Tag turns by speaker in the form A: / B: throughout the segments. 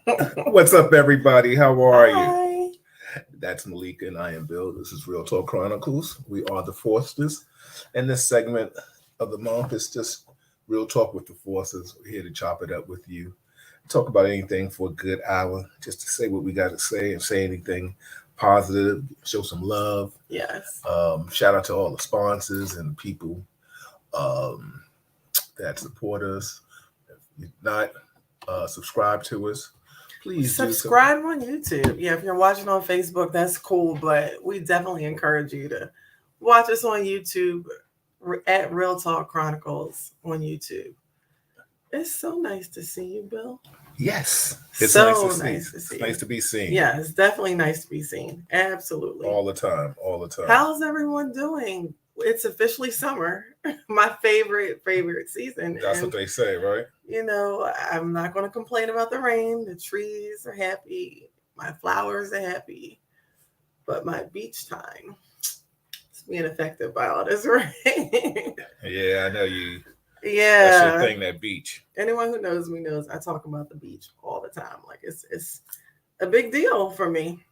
A: What's up, everybody? How are you?
B: Hi.
A: That's Malika, and I am Bill. This is Real Talk Chronicles. We are the Fosters, and this segment of the month is just real talk with the Fosters. We're here to chop it up with you, talk about anything for a good hour, just to say what we got to say and say anything positive, show some love.
B: Yes.
A: Shout out to all the sponsors and people um, that support us. If you're not subscribe to us, please do so.
B: Subscribe on YouTube. Yeah, if you're watching on Facebook, that's cool, but we definitely encourage you to watch us on YouTube at Real Talk Chronicles on YouTube. It's so nice to see you, Bill.
A: Yes, it's
B: So
A: nice to see.
B: nice to see
A: It's
B: you.
A: nice to be seen.
B: Yeah, it's definitely nice to be seen. Absolutely.
A: All the time, all the time.
B: How's everyone doing? It's officially summer, my favorite season.
A: That's
B: And
A: what they say, right?
B: I'm not going to complain about the rain. The trees are happy. My flowers are happy. But my beach time is being affected by all this rain.
A: Yeah, I know you. That's
B: Yeah.
A: your thing, that beach.
B: Anyone who knows me knows I talk about the beach all the time. Like it's a big deal for me.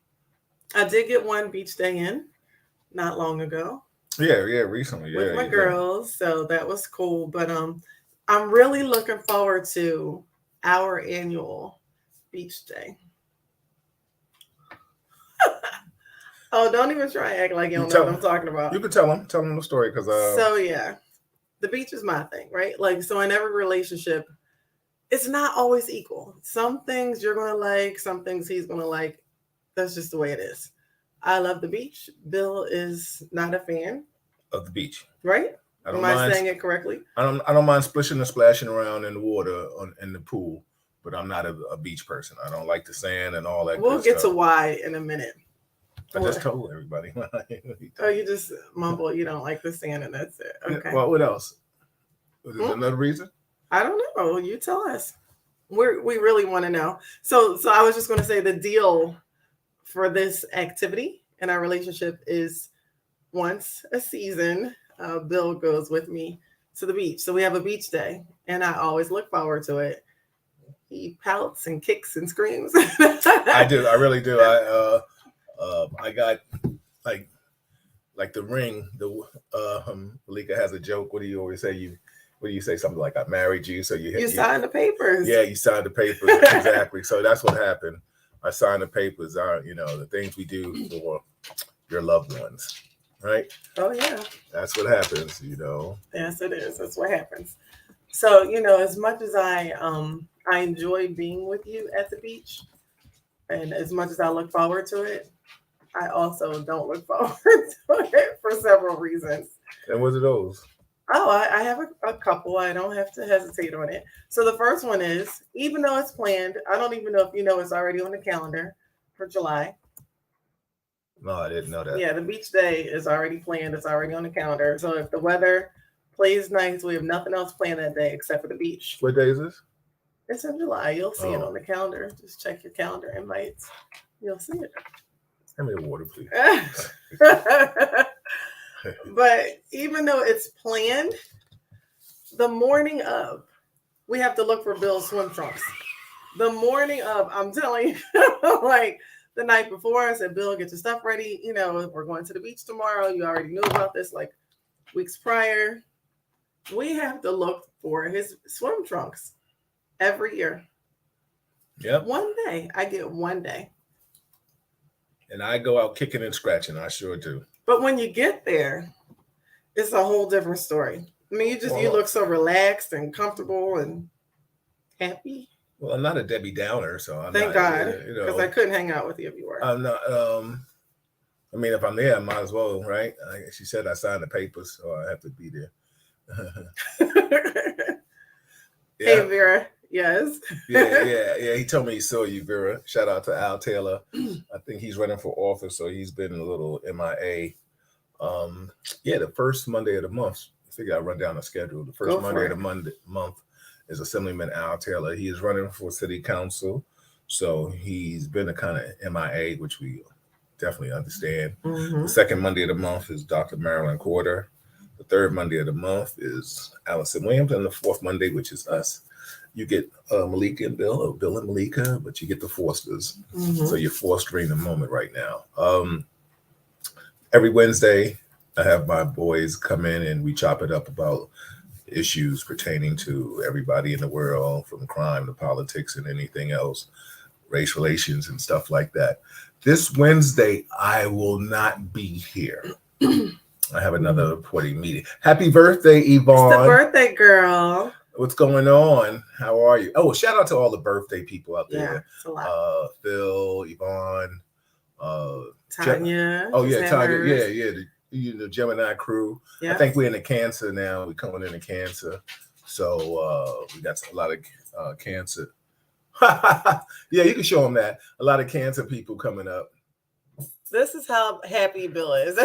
B: I did get one beach day in not long ago
A: Yeah, recently.
B: with
A: Yeah,
B: my
A: you did.
B: girls, so that was cool. But I'm really looking forward to our annual beach day. Oh, don't even try to act like you
A: You
B: don't know
A: tell
B: what I'm talking about.
A: You can tell them the story because
B: So yeah, the beach is my thing, right? Like, so in every relationship, it's not always equal. Some things you're gonna like, some things he's gonna like. That's just the way it is. I love the beach. Bill is not a fan,
A: of the beach.
B: right?
A: I don't
B: Am I
A: mind.
B: saying it correctly?
A: I don't mind splishing and splashing around in the water in the pool, but I'm not a beach person. I don't like the sand and all that.
B: We'll
A: good
B: get to
A: stuff.
B: why in a minute.
A: I just told everybody.
B: Oh, you just mumble. You don't like the sand, and that's it. Okay.
A: Well, what else? Was there another reason?
B: I don't know. You tell us. We really want to know. So I was just going to say the deal for this activity in our relationship is once a season, Bill goes with me to the beach. So we have a beach day, and I always look forward to it. He pouts and kicks and screams.
A: I do. I really do. I got like the ring. The Malika has a joke. What do you always say? What do you say? Something like, "I married you," so
B: you signed the papers.
A: Yeah, you signed the papers. Exactly. So that's what happened. I signed the papers. The things we do for your loved ones, right?
B: Oh yeah.
A: That's what happens.
B: Yes, it is. That's what happens. So as much as I enjoy being with you at the beach, and as much as I look forward to it, I also don't look forward to it for several reasons.
A: And what are those?
B: Oh, I have a couple. I don't have to hesitate on it. So the first one is, even though it's planned, I don't even know if you know it's already on the calendar for July.
A: No, I didn't know that.
B: Yeah, the beach day is already planned. It's already on the calendar. So if the weather plays nice, we have nothing else planned that day except for the beach.
A: What day is this?
B: It's in July. You'll see it
A: Oh.
B: on the calendar. Just check your calendar invites. You'll see it.
A: Give me the water, please.
B: But even though it's planned, the morning of, we have to look for Bill's swim trunks. The morning of, I'm telling you, like the night before, I said, Bill, get your stuff ready. We're going to the beach tomorrow. You already knew about this like weeks prior. We have to look for his swim trunks every year.
A: Yep.
B: One day. I get one day.
A: And I go out kicking and scratching. I sure do.
B: But when you get there, it's a whole different story. I mean, you look so relaxed and comfortable and happy.
A: Well, I'm not a Debbie Downer, so I'm
B: Thank
A: not,
B: God, because I couldn't hang out with you if you were.
A: I'm not. I mean, if I'm there, I might as well, right? She said I signed the papers, so I have to be there.
B: Yeah. Hey, Vera. Yes.
A: Yeah. He told me he saw you, Vera. Shout out to Al Taylor. I think he's running for office, so he's been a little MIA. The first Monday of the month. I figure I'll run down the schedule. The first Monday of the month is Assemblyman Al Taylor. He is running for city council, so he's been a kind of MIA, which we definitely understand.
B: Mm-hmm.
A: The second Monday of the month is Dr. Marilyn Corder. The third Monday of the month is Allison Williams, and the fourth Monday, which is us, you get Malika and Bill, or Bill and Malika, but you get the Fosters.
B: Mhm.
A: So you're fostering the moment right now. Every Wednesday, I have my boys come in and we chop it up about issues pertaining to everybody in the world, from crime to politics and anything else, race relations and stuff like that. This Wednesday, I will not be here. I have another important meeting. Happy birthday, Yvonne.
B: It's the birthday girl.
A: What's going on? How are you? Oh, shout out to all the birthday people out there.
B: Yeah, it's a lot.
A: Phil, Yvonne,
B: Tanya.
A: Oh yeah, Tanya. Yeah. The Gemini crew.
B: Yeah.
A: I think we're into Cancer now. We're coming into Cancer, so we got a lot of Cancer. Yeah, you can show them that. A lot of Cancer people coming up.
B: This is how happy Bill is.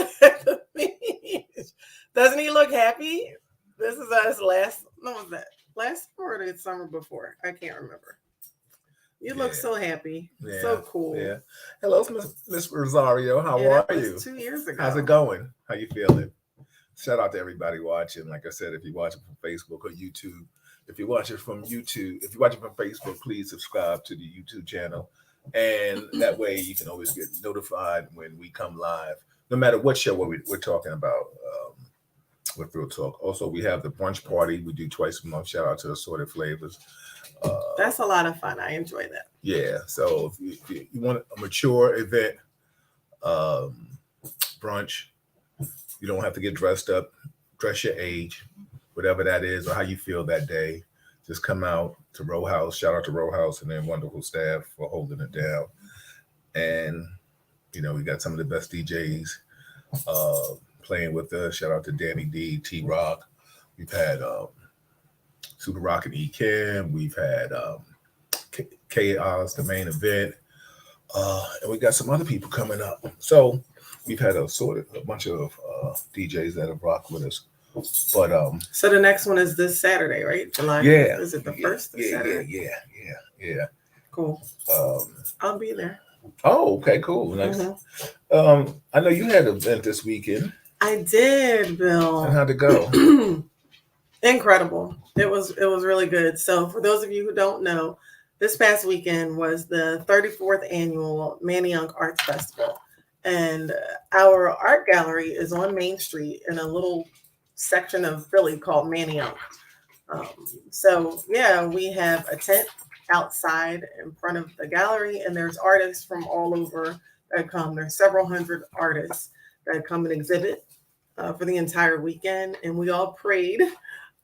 B: Doesn't he look happy? This is us last summer or the summer before? I can't remember. You look so happy.
A: Yeah.
B: So cool.
A: Yeah. Hello, Miss Rosario. How are you?
B: 2 years ago.
A: How's it going? How you feeling? Shout out to everybody watching. Like I said, if you watch it from Facebook or YouTube, if you watch it from Facebook, please subscribe to the YouTube channel. And that way you can always get notified when we come live, no matter what show we're talking about with Real Talk. Also, we have the brunch party we do twice a month. Shout out to Assorted Flavors.
B: That's a lot of fun. I enjoy that.
A: Yeah. So if you want a mature event, brunch, you don't have to get dressed up. Dress your age, whatever that is, or how you feel that day. Just come out to Row House. Shout out to Row House and their wonderful staff for holding it down. And, we got some of the best DJs playing with us. Shout out to Danny D, T-Rock. We've had Super Rock and E. Kim. We've had Chaos, the main event. And we got some other people coming up. So we've had a bunch of DJs that have rocked with us. But
B: so the next one is this Saturday, right? July.
A: Yeah.
B: Is it the first? Saturday?
A: Yeah.
B: Cool. I'll be there.
A: Oh, okay, cool. Nice.
B: Mm-hmm.
A: I know you had an event this weekend.
B: I did, Bill.
A: And how'd it go?
B: Incredible. It was really good. So for those of you who don't know, this past weekend was the 34th annual Manayunk Arts Festival. And our art gallery is on Main Street in a little section of Philly called Manayunk. We have a tent outside in front of the gallery, and there's artists from all over that come. There's several hundred artists that come and exhibit for the entire weekend, and we all prayed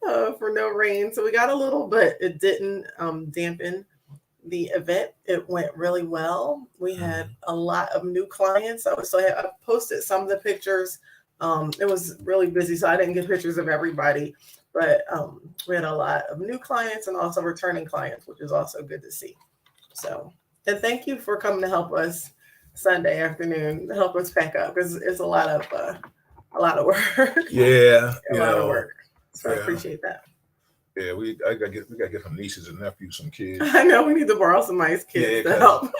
B: for no rain. So we got a little, but it didn't dampen the event. It went really well. We had a lot of new clients. I posted some of the pictures. It was really busy, so I didn't get pictures of everybody, but we had a lot of new clients and also returning clients, which is also good to see. So, and thank you for coming to help us Sunday afternoon, to help us pack up, because it's a lot of work.
A: Yeah,
B: a lot of work. So I appreciate that.
A: Yeah, we gotta get some nieces and nephews, some kids.
B: I know we need to borrow some nice kids to help.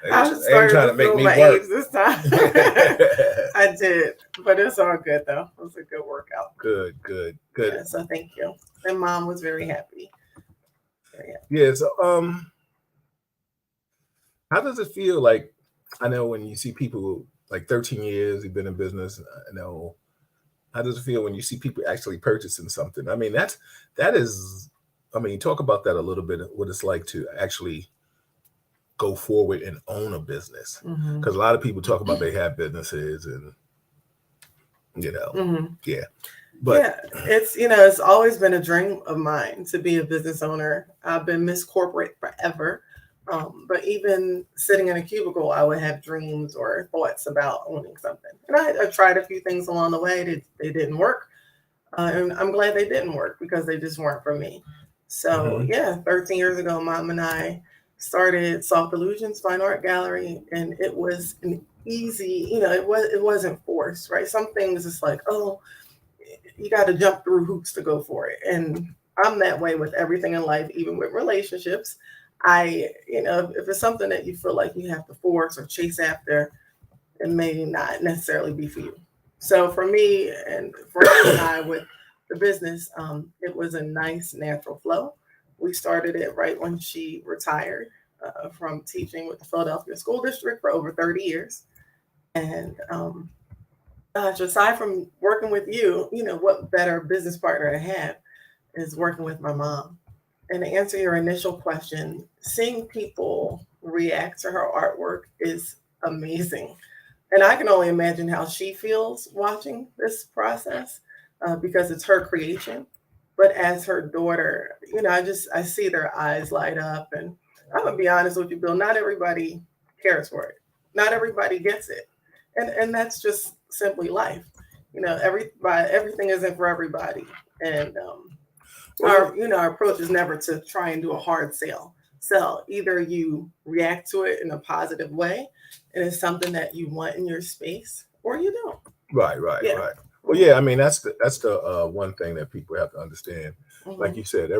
A: I started trying to make me work
B: this time. I did, but it's all good though. It was a good workout.
A: Good.
B: Yeah, so thank you. And Mom was very happy.
A: Yeah. So, how does it feel? Like, I know when you see people like 13 years, you've been in business. I know. How does it feel when you see people actually purchasing something? I mean, that is. I mean, talk about that a little bit. What it's like to actually go forward and own a business, because a lot of people talk about they have businesses and yeah, but
B: yeah, it's always been a dream of mine to be a business owner. I've been Miss Corporate forever, but even sitting in a cubicle, I would have dreams or thoughts about owning something. And I tried a few things along the way. They didn't work, and I'm glad they didn't work, because they just weren't for me. So 13 years ago, Mom and I started Soft Illusions Fine Art Gallery, and it was an easy, it wasn't forced, right? Some things it's like, oh, you got to jump through hoops to go for it. And I'm that way with everything in life, even with relationships. If it's something that you feel like you have to force or chase after, it may not necessarily be for you. So for me and for him and I with the business, it was a nice natural flow. We started it right when she retired from teaching with the Philadelphia School District for over 30 years. And aside from working with you, what better business partner to have is working with my mom. And to answer your initial question, seeing people react to her artwork is amazing. And I can only imagine how she feels watching this process because it's her creation. But as her daughter, I see their eyes light up. And I'm gonna be honest with you, Bill. Not everybody cares for it. Not everybody gets it, and that's just simply life. Everything isn't for everybody, and our approach is never to try and do a hard sell. Either you react to it in a positive way, and it's something that you want in your space, or you don't.
A: Right.
B: Yeah.
A: Well, yeah, I mean that's the one thing that people have to understand.
B: Mhm.
A: Like you said,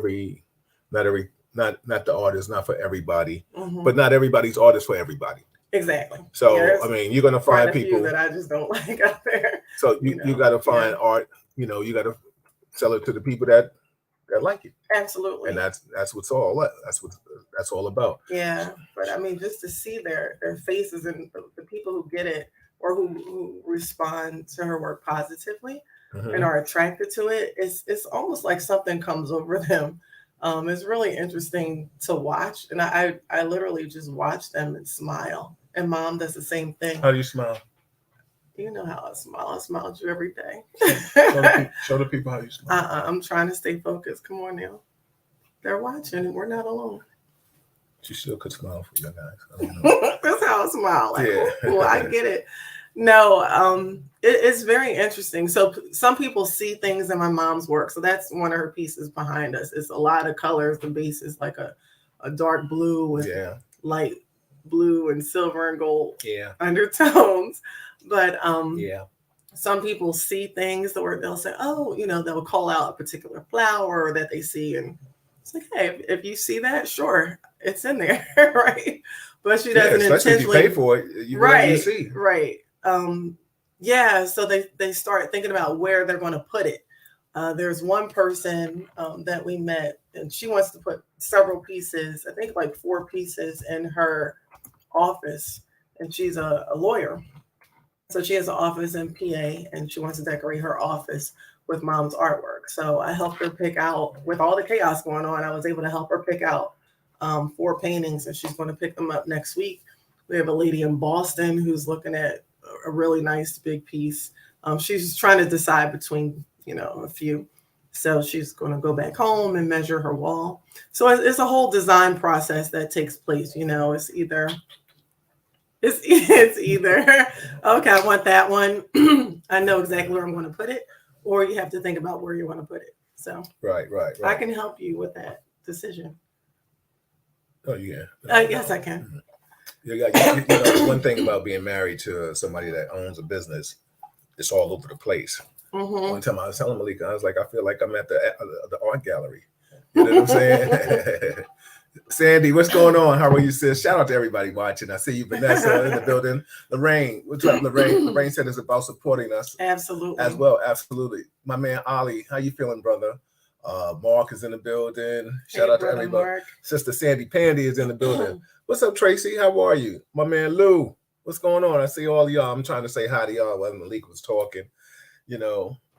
A: not the art is not for everybody,
B: Mhm.
A: but not everybody's art is for everybody.
B: Exactly.
A: So
B: there's
A: I mean, you're gonna
B: quite
A: find
B: a few
A: people
B: that I just don't like out there.
A: So you got to find art. You got to sell it to the people that like it,
B: Absolutely.
A: and that's what's all that's all about.
B: Yeah, but I mean, just to see their faces and the people who get it or who respond to her work positively and are attracted to it, it's almost like something comes over them. It's really interesting to watch, and I literally just watch them and smile. And Mom does the same thing.
A: How do you smile?
B: You know how I smile. I smile at you every day.
A: Show the people how you smile.
B: I'm trying to stay focused. Come on now. They're watching, and we're not alone.
A: She still could smile for you guys. I don't know.
B: That's how I smile. Like,
A: Yeah.
B: Well, I get it. No, it's very interesting. So some people see things in my mom's work. So that's one of her pieces behind us. It's a lot of colors. The base is like a dark blue with light blue and silver and gold undertones. But some people see things where they'll say, oh, they'll call out a particular flower that they see. And it's like, hey, if you see that, sure, it's in there, right? But she doesn't intentionally.
A: If you pay for it, you see.
B: Right. So they start thinking about where they're going to put it. There's one person that we met, and she wants to put several pieces, I think like 4 pieces in her office, and she's a lawyer. So she has an office in PA, and she wants to decorate her office with Mom's artwork. So I helped her pick out, with all the chaos going on, I was able to help her pick out 4 paintings, and she's going to pick them up next week. We have a lady in Boston who's looking at a really nice big piece. She's trying to decide between, a few. So she's going to go back home and measure her wall. So it's a whole design process that takes place. It's either, okay, I want that one. I know exactly where I'm going to put it, or you have to think about where you want to put it. So
A: right.
B: I can help you with that decision.
A: Oh, yeah.
B: Yes, I can.
A: One thing about being married to somebody that owns a business, it's all over the place.
B: Mm-hmm.
A: One time I was telling Malika, I was like, I feel like I'm at the art gallery. You know what I'm saying? Sandy, what's going on? How are you, sis? Shout out to everybody watching. I see you, Vanessa, in the building. Lorraine, what's up, Lorraine? Lorraine said it's about supporting us.
B: Absolutely.
A: As well, absolutely. My man, Ali, how you feeling, brother? Mark is in the building. Shout out to everybody.
B: Mark.
A: Sister Sandy Pandy is in the building. What's up, Tracy? How are you? My man, Lou, what's going on? I see all of y'all. I'm trying to say hi to y'all while Malik was talking,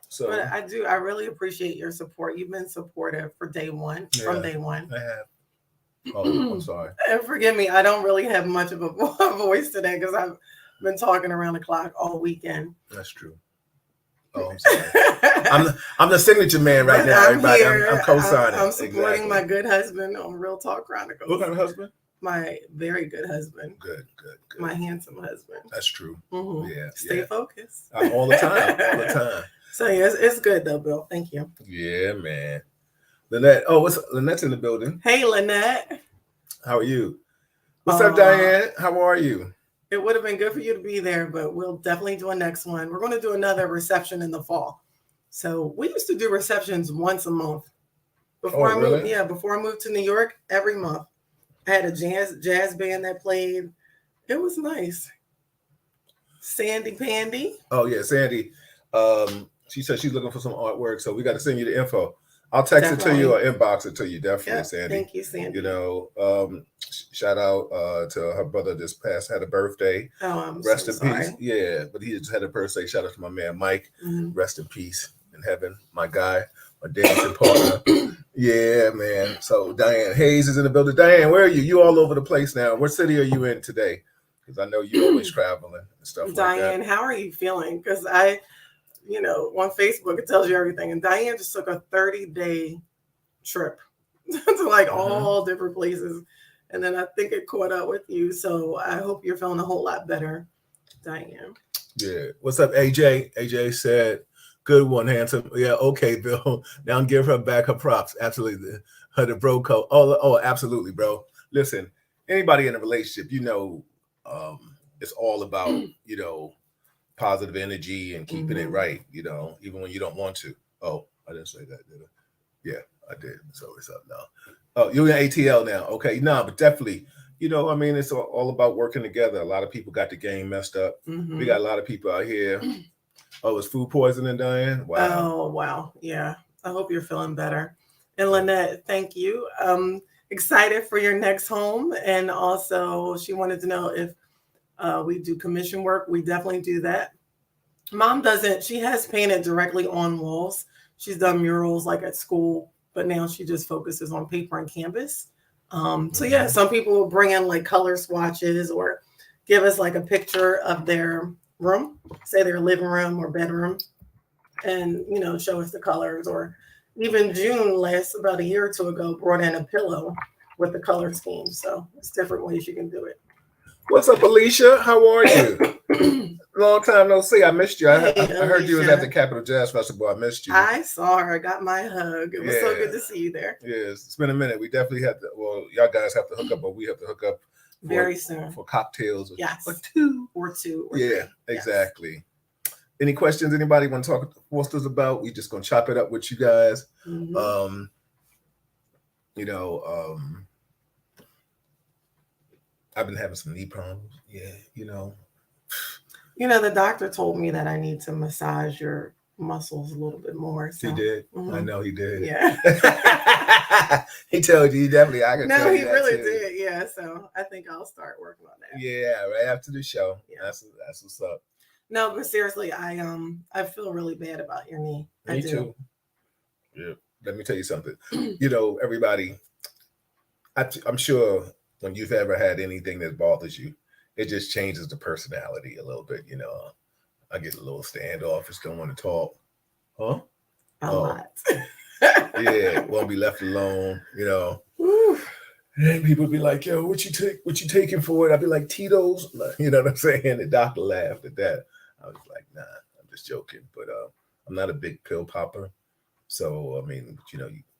A: So,
B: but I really appreciate your support. You've been supportive from day one.
A: I have. Oh, I'm sorry.
B: And forgive me, I don't really have much of a voice today because I've been talking around the clock all weekend.
A: That's true. Oh, I'm sorry. I'm the signature man right now, everybody. I'm co-signing.
B: I'm supporting my good husband on Real Talk Chronicles.
A: What kind of husband?
B: My very good husband.
A: Good.
B: My handsome husband.
A: That's true.
B: Mm-hmm.
A: Yeah.
B: Stay focused.
A: All the time.
B: So yeah, it's good though, Bill. Thank you.
A: Yeah, man. Lynette. Oh, Lynette's in the building.
B: Hey, Lynette.
A: How are you? What's up, Diane? How are you?
B: It would have been good for you to be there, but we'll definitely do a next one. We're going to do another reception in the fall. So we used to do receptions once a month. Before I moved to New York, every month. I had a jazz band that played. It was nice. Sandy Pandy.
A: Oh yeah, Sandy. She said she's looking for some artwork, so we got to send you the info. I'll text it to you or inbox it to you, definitely, Sandy.
B: Thank you, Sandy.
A: You know, shout out to her brother just passed, had a birthday.
B: Oh, I'm
A: rest
B: so
A: in
B: sorry.
A: peace. Yeah, but he just had a birthday. Shout out to my man Mike. Rest in peace in heaven, my guy, my dancing partner. Yeah, man. So Diane Hayes is in the building. Diane, where are you? You all over the place now. What city are you in today? Because I know you're always traveling and stuff
B: Diane,
A: like that.
B: Diane, how are you feeling? Because on Facebook, it tells you everything. And Diane just took a 30-day trip to like all different places. And then I think it caught up with you. So I hope you're feeling a whole lot better, Diane.
A: Yeah. What's up, AJ? AJ said, good one, handsome. Yeah, okay, Bill. Now give her back her props. Absolutely. Her the bro code. Oh, absolutely, bro. Listen, anybody in a relationship, it's all about, positive energy and keeping it right, even when you don't want to. Oh, I didn't say that, did I? Yeah, I did. So it's up now. Oh, you're in ATL now. Okay. No, but definitely, it's all about working together. A lot of people got the game messed up. We got a lot of people out here. Oh, it's food poisoning, Diane? Wow.
B: Oh, wow. Yeah. I hope you're feeling better. And Lynette, thank you. Excited for your next home. And also, she wanted to know if we do commission work. We definitely do that. Mom doesn't. She has painted directly on walls. She's done murals like at school, but now she just focuses on paper and canvas. So yeah, some people will bring in like color swatches or give us like a picture of their room, say their living room or bedroom, and show us the colors. Or even June about a year or two ago, brought in a pillow with the color scheme. So it's different ways you can do it.
A: What's up, Alicia? How are you? Long time no see. I missed you. I heard you was at the Capitol Jazz Festival. I missed you.
B: I saw her. I got my hug. It was so good to see you there.
A: Yes, it's been a minute. We definitely have to. Well, y'all guys have to hook up, but we have to hook up
B: very soon
A: for cocktails.
B: Yes,
A: or two.
B: Or
A: yeah,
B: three.
A: Exactly. Yes. Any questions? Anybody want to talk to Fosters about? We just gonna chop it up with you guys. I've been having some knee problems. Yeah,
B: the doctor told me that I need to massage your muscles a little bit more. So.
A: He did. I know he did.
B: Yeah.
A: He told you definitely. I can.
B: No, he really did. Yeah. So I think I'll start working on that.
A: Yeah, right after the show. Yeah. That's what's up.
B: No, but seriously, I feel really bad about your knee.
A: Me too. Yeah. Let me tell you something. Everybody. I'm sure when you've ever had anything that bothers you, it just changes the personality a little bit. I get a little standoffish, don't want to talk. Huh?
B: A lot.
A: Yeah, won't be left alone, And people be like, yo, what you taking for it? I'd be like, Tito's. You know what I'm saying? The doctor laughed at that. I was like, nah, I'm just joking. But I'm not a big pill popper. So, you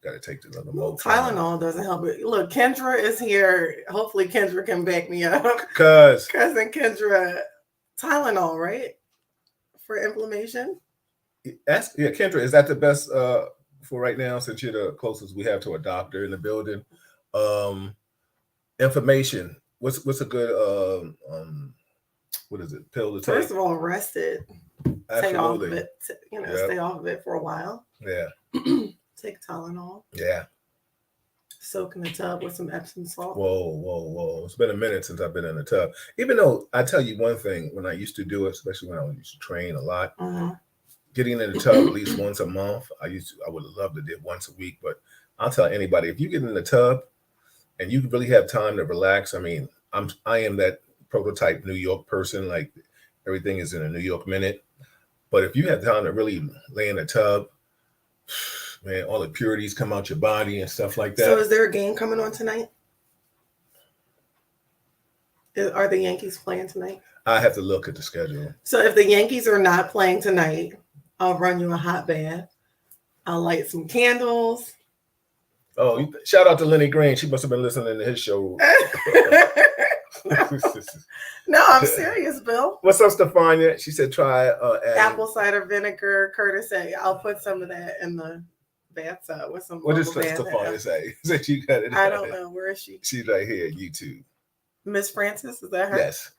A: got to take the little more.
B: Tylenol doesn't help it. Look, Kendra is here. Hopefully Kendra can back me up.
A: Cousin
B: Kendra, Tylenol, right? For inflammation?
A: Kendra, is that the best for right now, since you're the closest we have to a doctor in the building? Information. What's a good what is it? Pill to take?
B: First of all, rest it.
A: Absolutely.
B: Take off of it. Stay off of it for a while.
A: Yeah.
B: Take Tylenol.
A: Yeah.
B: Soak in the tub with some Epsom salt.
A: Whoa. It's been a minute since I've been in the tub. Even though I tell you one thing, when I used to do it, especially when I used to train a lot, getting in the tub at least once a month. I would have loved to do it once a week, but I'll tell anybody, if you get in the tub and you really have time to relax, I am that prototype New York person, like everything is in a New York minute. But if you have time to really lay in the tub, man, all the purities come out your body and stuff like that.
B: So is there a game coming on tonight? Are the Yankees playing tonight?
A: I have to look at the schedule.
B: So if the Yankees are not playing tonight, I'll run you a hot bath. I'll light some candles.
A: Oh, shout out to Lenny Green. She must have been listening to his show.
B: No, I'm serious, Bill.
A: What's up, Stefania? She said try
B: apple cider vinegar. Curtis said, I'll put some of that in the bathtub with some.
A: What does Stefania say? That you got it.
B: I don't know. Where is she?
A: She's right here, YouTube.
B: Miss Francis, is that her?
A: Yes.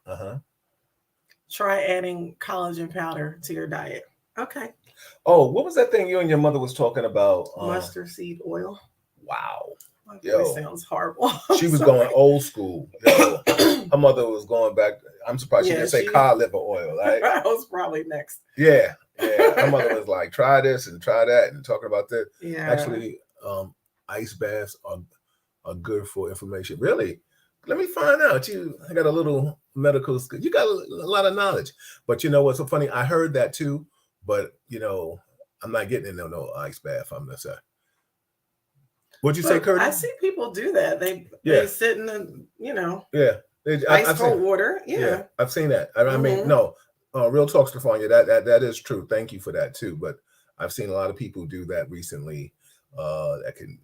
B: Try adding collagen powder to your diet. Okay.
A: Oh, what was that thing you and your mother was talking about?
B: Mustard seed oil.
A: Wow.
B: My voice
A: Yo,
B: sounds horrible.
A: she was going old school. Yo, her mother was going back. I'm surprised she
B: Yeah,
A: didn't say cod liver oil, right?
B: I was probably next.
A: Yeah, yeah. Her mother was like, try this and try that, and talking about that.
B: Yeah.
A: Actually, ice baths are good for inflammation. Really? Let me find out. I got a little medical skill. You got a lot of knowledge. But you know what's so funny? I heard that too, but I'm not getting into no ice bath. I'm gonna say. What'd you say, Curtis?
B: I see people do that. They sit in the
A: yeah
B: ice cold water. Yeah,
A: I've seen that. I mean, no, Real Talk, Stefania, that is true. Thank you for that too. But I've seen a lot of people do that recently. That can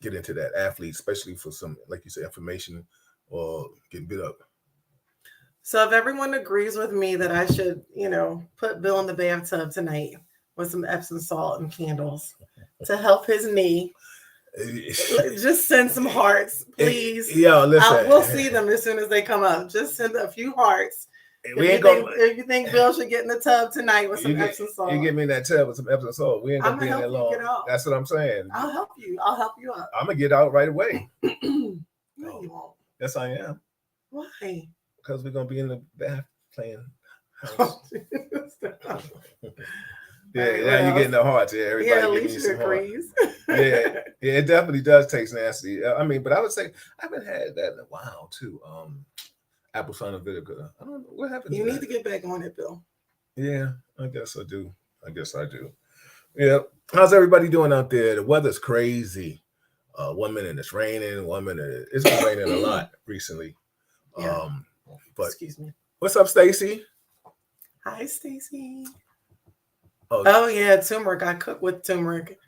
A: get into that athlete, especially for some, like you say, information or getting bit up.
B: So if everyone agrees with me that I should, put Bill in the bathtub tonight with some Epsom salt and candles to help his knee. Just send some hearts, please.
A: Yeah, listen.
B: We'll see them as soon as they come up. Just send a few hearts. If you think Bill should get in the tub tonight with some Epsom salt,
A: you get me in that tub with some Epsom salt. We ain't gonna be in there long. That's what I'm saying.
B: I'll help you. I'll help you up.
A: I'm gonna get out right away.
B: No, you won't.
A: Yes, I am.
B: Why?
A: Because we're gonna be in the bath playing. Yeah, right, now you're getting the hearts. Yeah, everybody
B: Alicia agrees.
A: Yeah, it definitely does taste nasty. I mean, but I would say I haven't had that in a while too. Apple cider vinegar. I don't know what happened.
B: You need to get back on it, Bill.
A: Yeah, I guess I do. Yeah. How's everybody doing out there? The weather's crazy. 1 minute it's raining, 1 minute it's been raining a lot recently.
B: Yeah.
A: But
B: excuse me.
A: What's up, Stacy?
B: Hi, Stacy. Oh yeah, turmeric. I cook with turmeric.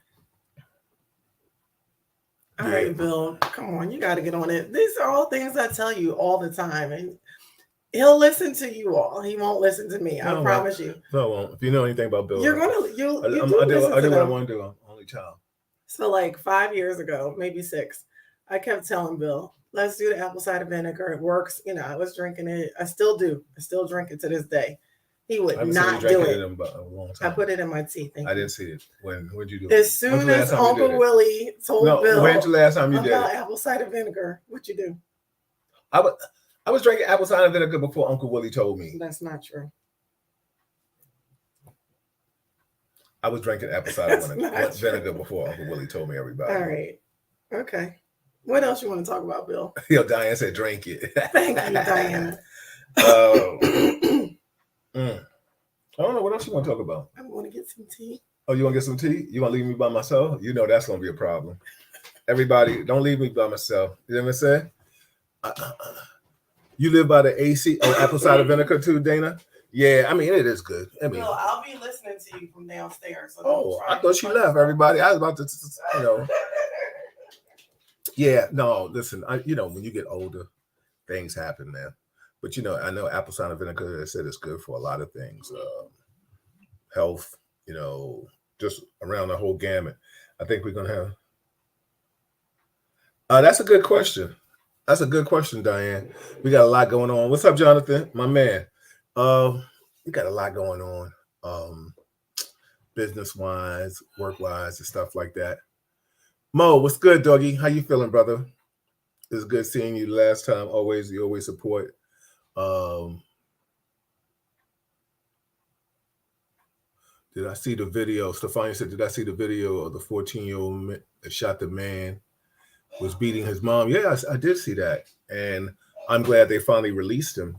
B: All right, Bill. Come on, you got to get on it. These are all things I tell you all the time, and he'll listen to you all. He won't listen to me. I promise you.
A: No, I won't. If you know anything about Bill,
B: I do what
A: I want to do. I'm only child.
B: So like 5 years ago, maybe 6, I kept telling Bill, let's do the apple cider vinegar. It works. I was drinking it. I still do. I still drink it to this day. He would not do it. I put it in my tea.
A: I didn't see it. When did you do it?
B: As soon as Uncle Willie told Bill
A: when's the last time you did
B: about apple cider vinegar, what you do?
A: I was drinking apple cider vinegar before Uncle Willie told me.
B: That's not true.
A: I was drinking apple cider vinegar before Uncle Willie told me, everybody.
B: All right. Okay. What else you want to talk about, Bill?
A: Yo, Diane said drink it.
B: Thank you, Diane.
A: I don't know. What else you want to talk about?
B: I want to get some tea.
A: Oh, you want to get some tea? You want to leave me by myself? You know that's going to be a problem. Everybody, don't leave me by myself. You know what I'm saying? You live by the AC apple cider vinegar too, Dana? Yeah, I mean, it is good. I mean,
B: Bill, I'll be listening to you from downstairs. So
A: I thought she left, everybody. I was about to, Yeah, no, listen, when you get older, things happen, man. But, I know apple cider vinegar, as I said, is good for a lot of things. Health, just around the whole gamut. I think we're going to have... that's a good question. That's a good question, Diane. We got a lot going on. What's up, Jonathan? My man. We got a lot going on. Business-wise, work-wise, and stuff like that. Mo, what's good, doggy? How you feeling, brother? It's good seeing you last time. You always support. Did I see the video? Stefania said, did I see the video of the 14-year-old that shot the man, was beating his mom? Yeah, I did see that. And I'm glad they finally released him.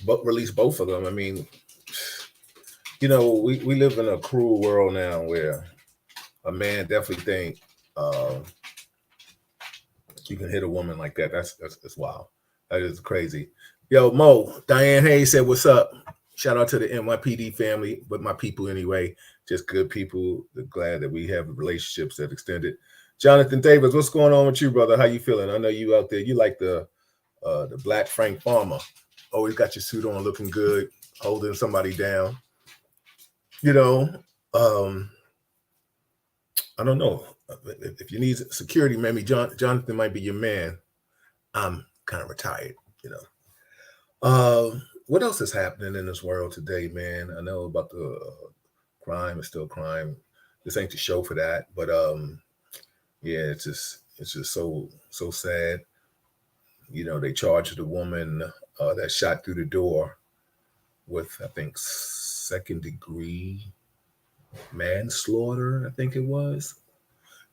A: But released both of them. I mean, we live in a cruel world now where a man definitely think you can hit a woman like that. That's wild. That is crazy. Yo, Mo, Diane Hayes said, what's up? Shout out to the NYPD family, but my people anyway. Just good people. They're glad that we have relationships that extended. Jonathan Davis, what's going on with you, brother? How you feeling? I know you out there. You like the Black Frank Farmer. Always got your suit on, looking good, holding somebody down. I don't know. If you need security, maybe Jonathan might be your man. I'm kind of retired, what else is happening in this world today, man? I know about the crime is still crime. This ain't the show for that, but yeah, it's just so sad. You know, they charged the woman that shot through the door with, I think, second degree manslaughter. I think it was.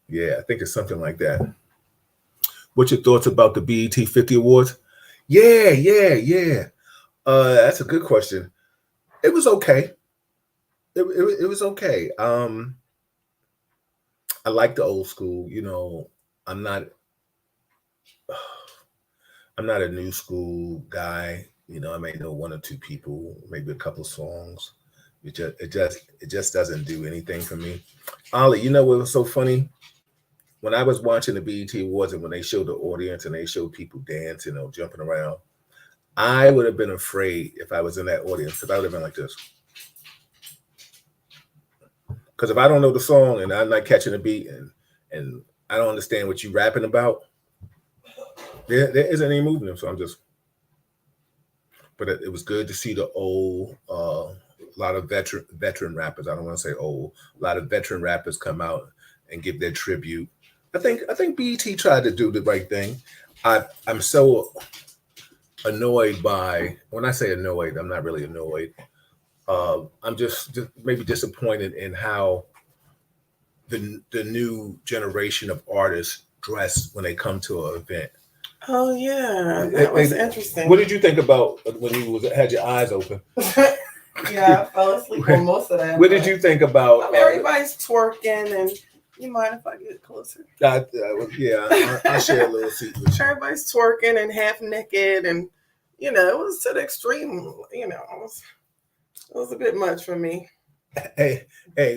A: Yeah, I think it's something like that. What's your thoughts about the BET 50 Awards? Yeah. That's a good question. It was okay. It was okay. I like the old school. You know, I'm not I'm not a new school guy. You know, I may know one or two people, maybe a couple songs. It just doesn't do anything for me. Ollie, you know what was so funny? When I was watching the BET Awards and when they showed the audience and they showed people dancing or jumping around, I would have been afraid if I was in that audience because I would have been like this. Because if I don't know the song and I'm not catching the beat and I don't understand what you rapping about, there isn't any movement. So I'm just. But it was good to see the old, a lot of veteran rappers. I don't want to say old. A lot of veteran rappers come out and give their tribute. I think BET tried to do the right thing. I'm so annoyed by, when I say annoyed, I'm not really annoyed. I'm just maybe disappointed in how the new generation of artists dress when they come to an event.
B: Oh yeah, that was interesting.
A: What did you think about when you had your eyes open?
B: Yeah, I fell asleep on most of that.
A: What did you think about?
B: Everybody's twerking, and you mind if I get closer?
A: I share a little seat with you.
B: Everybody's twerking and half naked, and you know it was to the extreme. You know, it was a bit much for me.
A: Hey,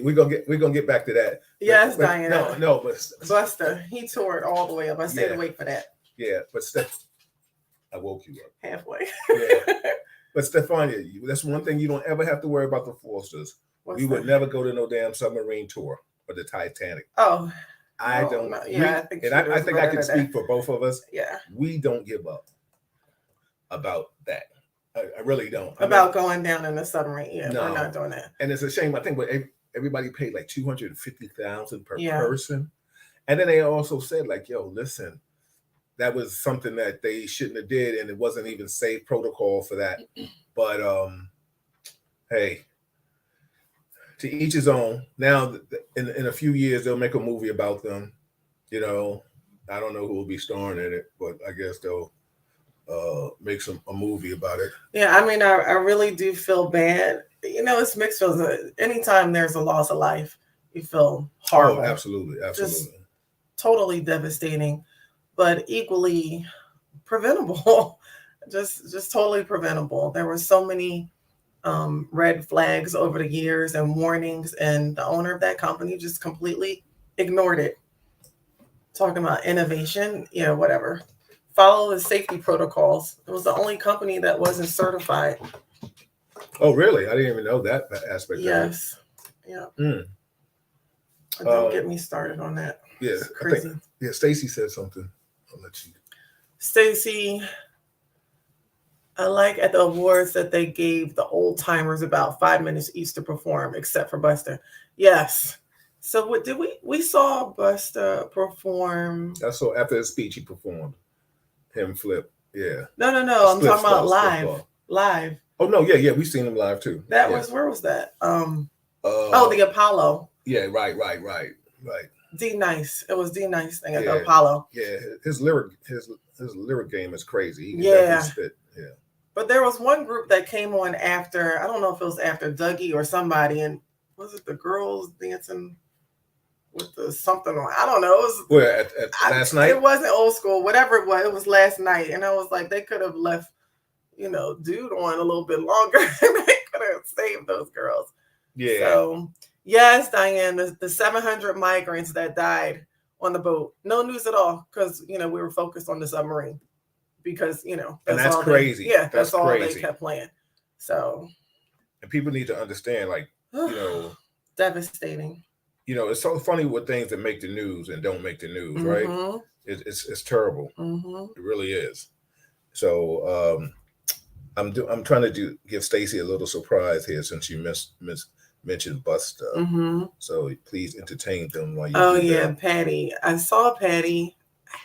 A: we're gonna get back to that.
B: Yes, Diana.
A: No, but
B: Buster, he tore it all the way up. I stayed awake for that.
A: Yeah, but Steph, I woke you up
B: halfway.
A: Yeah, but Stefania, that's one thing you don't ever have to worry about the Fosters. We would never go to no damn submarine tour or the Titanic.
B: Oh,
A: I don't. No, yeah, I think I can speak for both of us.
B: Yeah,
A: we don't give up about that. I really don't.
B: About going down in the submarine. Yeah, no, we're not doing that.
A: And it's a shame. I think everybody paid like $250,000 per person, and then they also said like, "Yo, listen." That was something that they shouldn't have did, and it wasn't even safe protocol for that. But hey, to each his own. Now, in a few years, they'll make a movie about them. You know, I don't know who will be starring in it, but I guess they'll make a movie about it.
B: Yeah, I mean, I really do feel bad. You know, it's mixed feelings. Anytime there's a loss of life, you feel horrible.
A: Oh, absolutely.
B: Just totally devastating. But equally preventable, just totally preventable. There were so many red flags over the years and warnings, and the owner of that company just completely ignored it. Talking about innovation, whatever. Follow the safety protocols. It was the only company that wasn't certified.
A: Oh, really? I didn't even know that aspect.
B: Yes. Yeah. Don't get me started on that.
A: Yeah,
B: it's crazy.
A: Stacy said something. I'll let you.
B: Stacy, I like at the awards that they gave the old timers about 5 minutes each to perform, except for Buster. Yes. So what did we saw Buster perform?
A: I saw after his speech he performed. Him flip. Yeah.
B: No. I'm talking about live.
A: Oh no, yeah. We've seen him live too.
B: That was where was that? The Apollo.
A: Yeah, right.
B: D-Nice. It was D-Nice thing at the Apollo.
A: Yeah, his lyric game is crazy. He
B: can
A: spit. Yeah.
B: But there was one group that came on after, I don't know if it was after Dougie or somebody, and was it the girls dancing with the something on? I don't know. It was
A: last night?
B: It wasn't old school, whatever it was. It was last night. And I was like, they could have left, dude on a little bit longer. They could have saved those girls.
A: Yeah.
B: So yes, Diane, the 700 migrants that died on the boat. No news at all because, we were focused on the submarine because,
A: that's crazy.
B: That's all crazy. They kept playing. So.
A: And people need to understand, like,
B: devastating.
A: It's so funny with things that make the news and don't make the news,
B: mm-hmm.
A: right? It's terrible.
B: Mm-hmm.
A: It really is. So I'm trying to give Stacy a little surprise here since you mentioned Busta.
B: Mm-hmm.
A: So please entertain them while you
B: Oh
A: do
B: yeah,
A: that.
B: Patty. I saw Patty.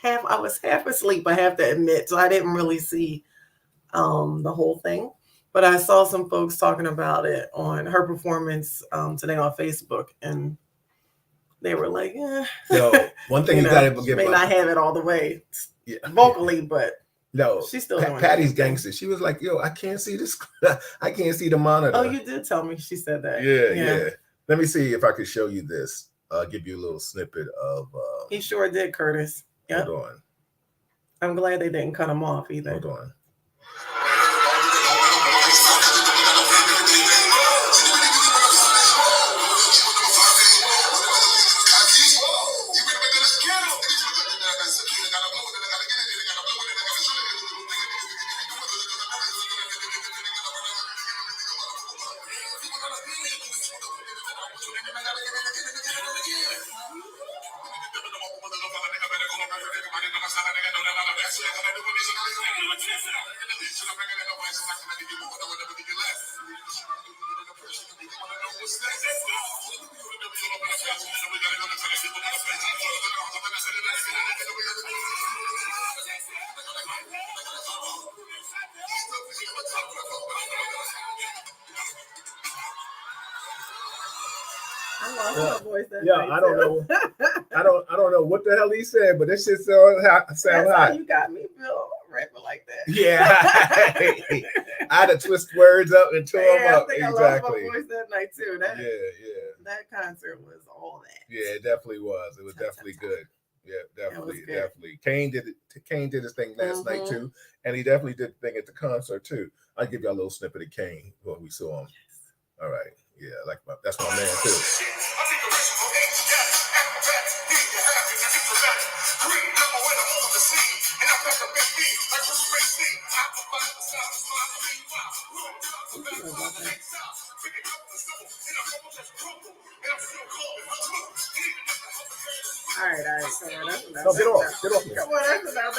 B: I was half asleep, I have to admit, so I didn't really see the whole thing. But I saw some folks talking about it on her performance today on Facebook, and they were like,
A: Yo, one thing you gotta
B: she may not have it all the way vocally, but
A: no,
B: she's still doing
A: Patty's
B: it.
A: gangster. She was like, "Yo, I can't see this. I can't see the monitor."
B: Oh, you did tell me she said that.
A: Yeah. Let me see if I could show you this. I'll give you a little snippet of.
B: He sure did, Curtis. Yep.
A: Hold on.
B: I'm glad they didn't cut him off either.
A: Hold on. I don't know. I don't know what the hell he said, but this shit sound hot.
B: That's how you got me, Bill, rapping like that.
A: Yeah, I had to twist words up and tore them up.
B: I think
A: exactly.
B: I lost my voice that night too.
A: Yeah.
B: That concert was all that.
A: Yeah, it definitely was. It was definitely good. Yeah, definitely. Kane did it. Kane did his thing last night too, and he definitely did the thing at the concert too. I'll give you a little snippet of Kane when we saw him. All right. Yeah, that's my man too.
B: All right. Come on, that's enough.
A: No, get off.
B: Come on, that's enough.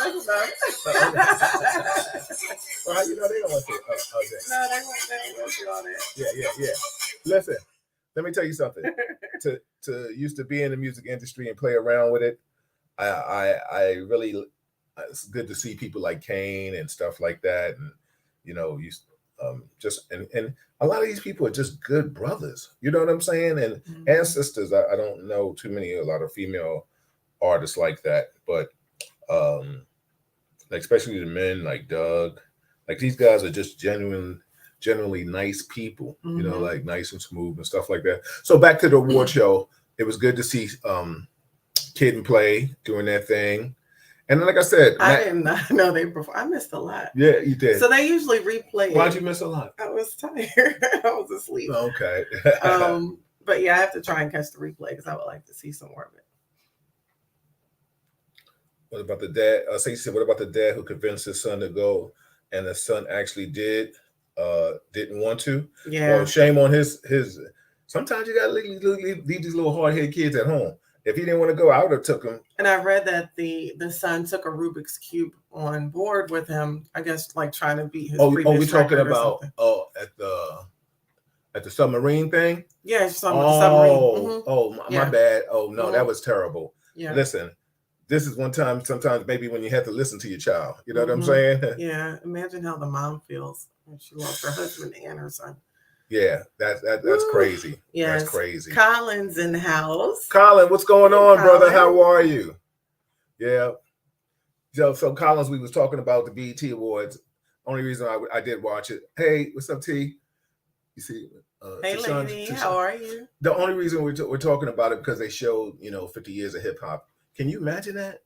A: Well, how you know they don't want to?
B: No, they won't do all that.
A: Yeah. Listen, let me tell you something. to used to be in the music industry and play around with it, I really, it's good to see people like Kane and stuff like that, and and a lot of these people are just good brothers. You know what I'm saying? And sisters. I don't know a lot of female artists like that, but like especially the men like Doug, like these guys are just generally nice people. You know, like nice and smooth and stuff like that. So back to the award show, it was good to see Kid and Play doing their thing. And then, like I said,
B: I didn't know they performed. I missed a lot.
A: Yeah, you did.
B: So they usually replay it.
A: Why'd you miss a lot?
B: I was tired. I was asleep.
A: Okay.
B: But yeah, I have to try and catch the replay because I would like to see some more of it.
A: What about the dad? Stacey said, what about the dad who convinced his son to go and the son actually didn't want to?
B: Yeah.
A: Well, shame on his. Sometimes you gotta leave these little hard-headed kids at home. If he didn't want to go, I would have took him.
B: And I read that the son took a Rubik's Cube on board with him, I guess, like trying to beat his previous
A: we're talking about
B: something.
A: at the submarine thing?
B: Yeah, it's talking about the submarine.
A: My bad. Oh no, that was terrible.
B: Yeah.
A: Listen, this is one time sometimes maybe when you have to listen to your child. You know what I'm saying?
B: Yeah. Imagine how the mom feels when she lost her husband and her son.
A: Yeah, that's crazy.
B: Yes.
A: That's crazy.
B: Colin's in the house.
A: Colin, what's going on, brother? How are you? Yeah. So Collins, we was talking about the BET Awards. Only reason I did watch it. Hey, what's up, T? You see?
B: Hey, lady, how are you?
A: The only reason we're talking about it because they showed 50 years of hip hop. Can you imagine that?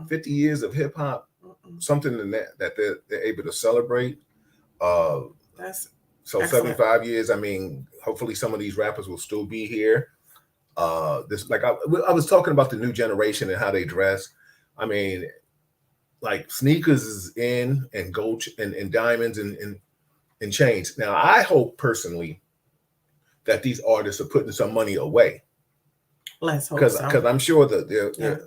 A: 50 years of hip hop, something that they're able to celebrate.
B: That's
A: so excellent. 75 years. I mean, hopefully some of these rappers will still be here. I was talking about the new generation and how they dress. I mean, like sneakers is in and gold and diamonds and chains. Now, I hope personally that these artists are putting some money away
B: Let's hope
A: because
B: so.
A: I'm sure that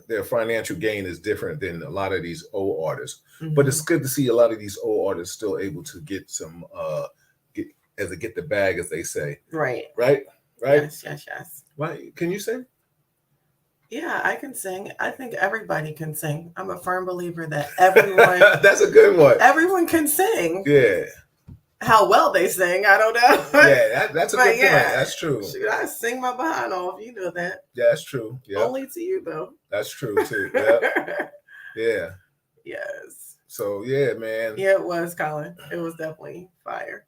A: their financial gain is different than a lot of these old artists. But it's good to see a lot of these old artists still able to get some get the bag, as they say.
B: Right.
A: Right.
B: Yes.
A: Right. Can you sing?
B: Yeah, I can sing. I think everybody can sing. I'm a firm believer that everyone
A: That's a good one.
B: Everyone can sing.
A: Yeah.
B: How well they sing, I don't know.
A: Yeah, that's a good point. That's true.
B: Shoot, I sing my behind off. You know that.
A: Yeah, that's true. Yeah.
B: Only to you though.
A: That's true too. Yeah. Yeah.
B: Yes.
A: So yeah, man.
B: Yeah, it was, Colin. It was definitely fire.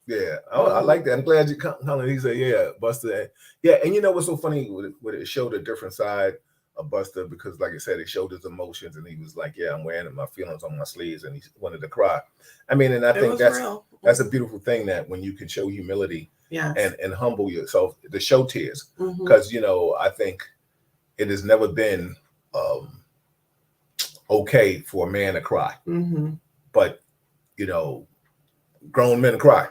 A: Yeah, I like that. I'm glad you, Colin. He said, "Yeah, Buster." Yeah, and you know what's so funny? With it showed a different side of Buster because, like I said, it showed his emotions, and he was like, "Yeah, I'm wearing my feelings on my sleeves," and he wanted to cry. I mean, and I think that's a beautiful thing, that when you can show humility, and humble yourself to show tears, because I think it has never been okay for a man to cry, but grown men cry.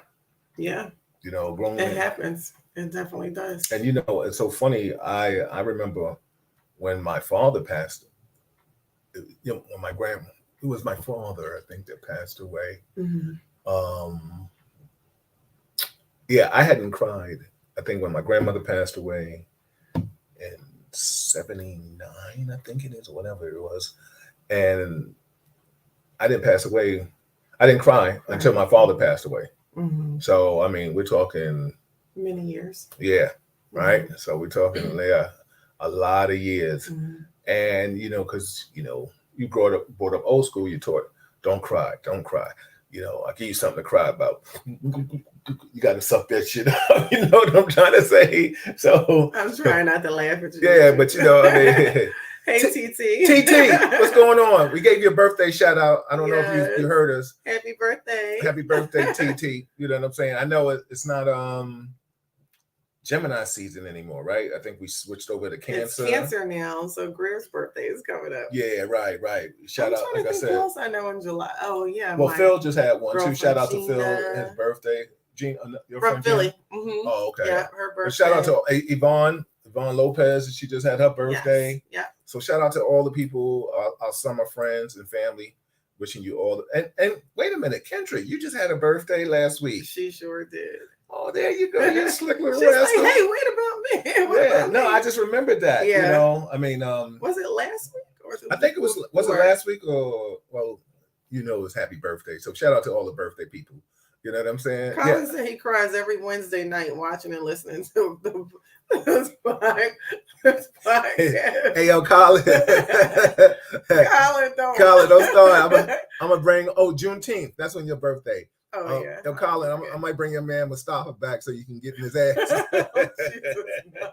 B: Yeah.
A: Grown
B: it
A: men.
B: happens. It definitely does.
A: And it's so funny. I remember when my father passed. When my grandma, it was my father, I think, that passed away. Yeah, I hadn't cried. I think when my grandmother passed away in '79, I think it is, or whatever it was, and I didn't pass away. I didn't cry until my father passed away. So I mean, we're talking
B: many years.
A: Yeah, right. So we're talking a lot of years, and because you brought up old school. You taught, don't cry. I give you something to cry about. You got to suck that shit up. You know what I'm trying to say? So
B: I'm trying not to laugh at you.
A: Yeah, but I mean.
B: Hey, TT.
A: TT, what's going on? We gave you a birthday shout out. I don't know if you heard us.
B: Happy birthday.
A: Happy birthday, TT. You know what I'm saying? I know it's not Gemini season anymore, right? I think we switched over to Cancer.
B: It's Cancer now, so Greer's birthday is coming up.
A: Yeah, right. Shout out, like I said.
B: Who else I know in July? Oh, yeah.
A: Well, Phil just had one too. Shout out to Phil, his birthday. Gina, your friend
B: Philly.
A: Oh, okay.
B: Yeah, her birthday.
A: Shout out to Yvonne Lopez. She just had her birthday.
B: Yes. Yeah.
A: So shout out to all the people, our summer friends and family, wishing you all. And wait a minute, Kendra, you just had a birthday last week.
B: She sure did.
A: Oh, there you go. You're slick little
B: rascal. Like, hey, wait about me.
A: I just remembered that.
B: Yeah.
A: I mean,
B: was it last week or
A: I think it was it last week or it's happy birthday. So shout out to all the birthday people. You know what I'm saying?
B: Colin said he cries every Wednesday night watching and listening to the
A: Hey, yo, Colin. Colin, don't start. I'm gonna bring Juneteenth. That's on your birthday.
B: Oh yeah.
A: Yo, Colin, I might bring your man Mustafa back so you can get in his ass.
B: Jesus, no.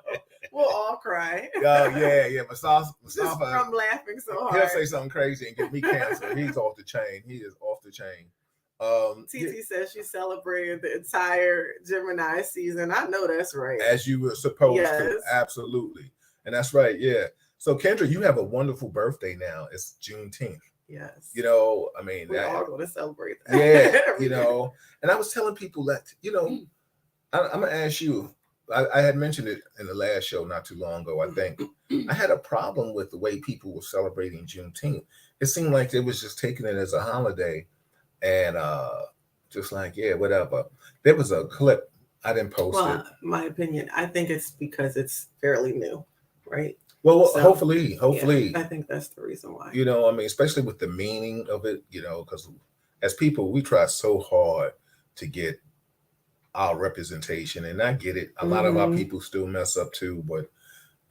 B: We'll all cry.
A: Oh yeah. Mustafa.
B: Just from laughing so hard.
A: He'll say something crazy and get me canceled. He's off the chain. He is off the chain.
B: TT says she celebrated the entire Gemini season. I know that's right.
A: As you were supposed to. Absolutely. And that's right. Yeah. So Kendra, you have a wonderful birthday now. It's Juneteenth.
B: Yes.
A: I mean,
B: we're all going to celebrate that.
A: Yeah. And I was telling people that, I'm going to ask you, I had mentioned it in the last show not too long ago, I think. I had a problem with the way people were celebrating Juneteenth. It seemed like they was just taking it as a holiday. And just like, yeah, whatever. There was a clip. I didn't post it.
B: My opinion, I think it's because it's fairly new, right?
A: Well, so, hopefully.
B: Yeah, I think that's the reason why.
A: I mean, especially with the meaning of it, because as people, we try so hard to get our representation. And I get it. A lot of our people still mess up too. But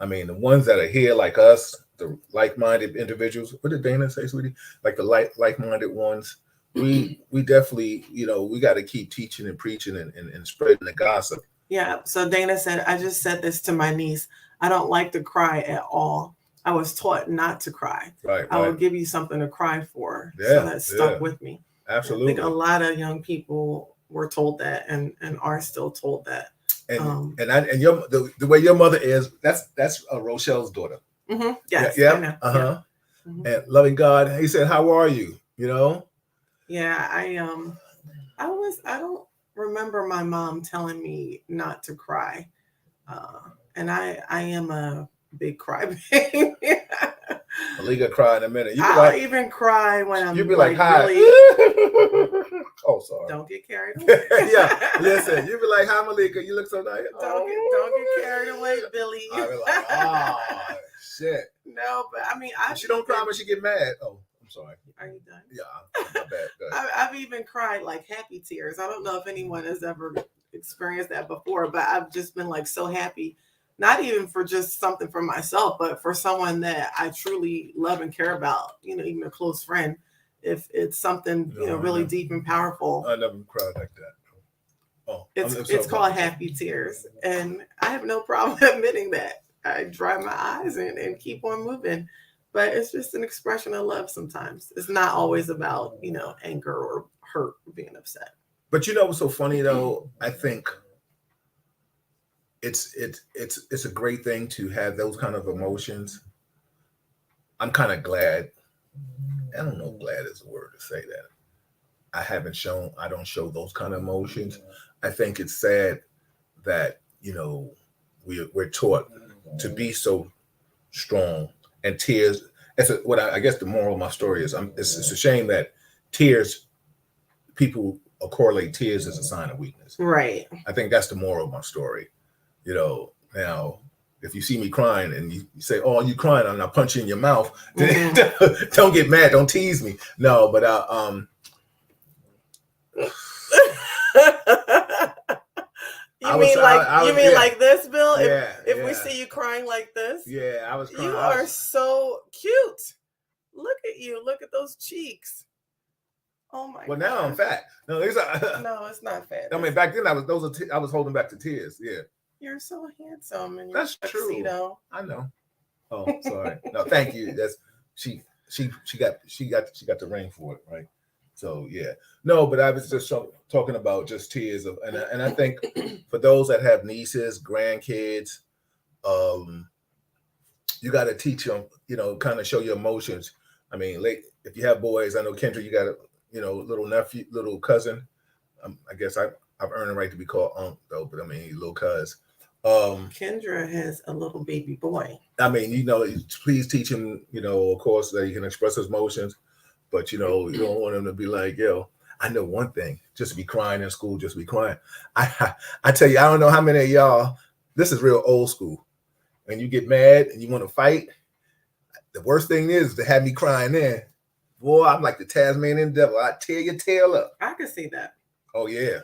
A: I mean, the ones that are here like us, the like-minded individuals, what did Dana say, sweetie? Like the like-minded ones. We definitely, we got to keep teaching and preaching and spreading the gossip.
B: Yeah. So Dana said, I just said this to my niece. I don't like to cry at all. I was taught not to cry.
A: Right.
B: I will give you something to cry for.
A: Yeah,
B: so that stuck with me.
A: Absolutely.
B: I think a lot of young people were told that and are still told that.
A: And the way your mother is, that's Rochelle's daughter.
B: Mm-hmm. Yes.
A: Yeah. Uh-huh. Mm-hmm. And loving God, he said, "How are you?"
B: Yeah, I don't remember my mom telling me not to cry. And I am a big cry baby.
A: Malika cry in a minute. You be
B: I'll
A: like,
B: even cry when I'm
A: you be like, hi.
B: really.
A: Oh, sorry.
B: Don't get carried away.
A: Yeah, listen. You be like, hi, Malika. You look so nice.
B: Don't get carried away, Billy.
A: I be like, oh shit.
B: No, but I mean,
A: she don't cry when she get mad. Oh, I'm sorry.
B: Are you done?
A: Yeah, my bad.
B: I've even cried like happy tears. I don't know if anyone has ever experienced that before, but I've just been like so happy. Not even for just something for myself, but for someone that I truly love and care about, even a close friend. If it's something, really deep and powerful.
A: I never cried like that. Oh,
B: it's called happy tears. And I have no problem admitting that. I dry my eyes and keep on moving. But it's just an expression of love sometimes. It's not always about, anger or hurt or being upset.
A: But what's so funny though? I think it's a great thing to have those kind of emotions. I'm kind of glad. I don't know if glad is a word to say that. I don't show those kind of emotions. I think it's sad that, we're taught to be so strong, and tears. I guess the moral of my story is, it's a shame that people correlate tears as a sign of weakness.
B: Right.
A: I think that's the moral of my story. Now, if you see me crying and you say, "Oh, you crying," and I punch you in your mouth, don't get mad, don't tease me. No, but
B: You mean like this, Bill?
A: Yeah,
B: if we see you crying like this?
A: Yeah, I was crying.
B: You are so cute. Look at you. Look at those cheeks. Oh my god.
A: Well, now I'm fat. No,
B: no, it's not fat.
A: I mean, back then I was holding back the tears. Yeah.
B: You're so handsome, and
A: that's true. I know. Oh, sorry. No, thank you. That's she got the ring for it, right? So yeah. No, but I was just talking about just tears of, and I think for those that have nieces, grandkids, you got to teach them, kind of show your emotions. I mean, if you have boys, I know Kendra, you got a little nephew, little cousin. I guess I've earned the right to be called uncle though, but I mean, little cuz.
B: Kendra has a little baby boy.
A: I mean, please teach him, of course, that he can express his emotions, but you don't want him to be like, yo, I know one thing, just be crying in school, just be crying. I tell you, I don't know how many of y'all, this is real old school. When you get mad and you want to fight, the worst thing is to have me crying then. Boy, I'm like the Tasmanian devil. I tear your tail up.
B: I can see that.
A: Oh, yeah.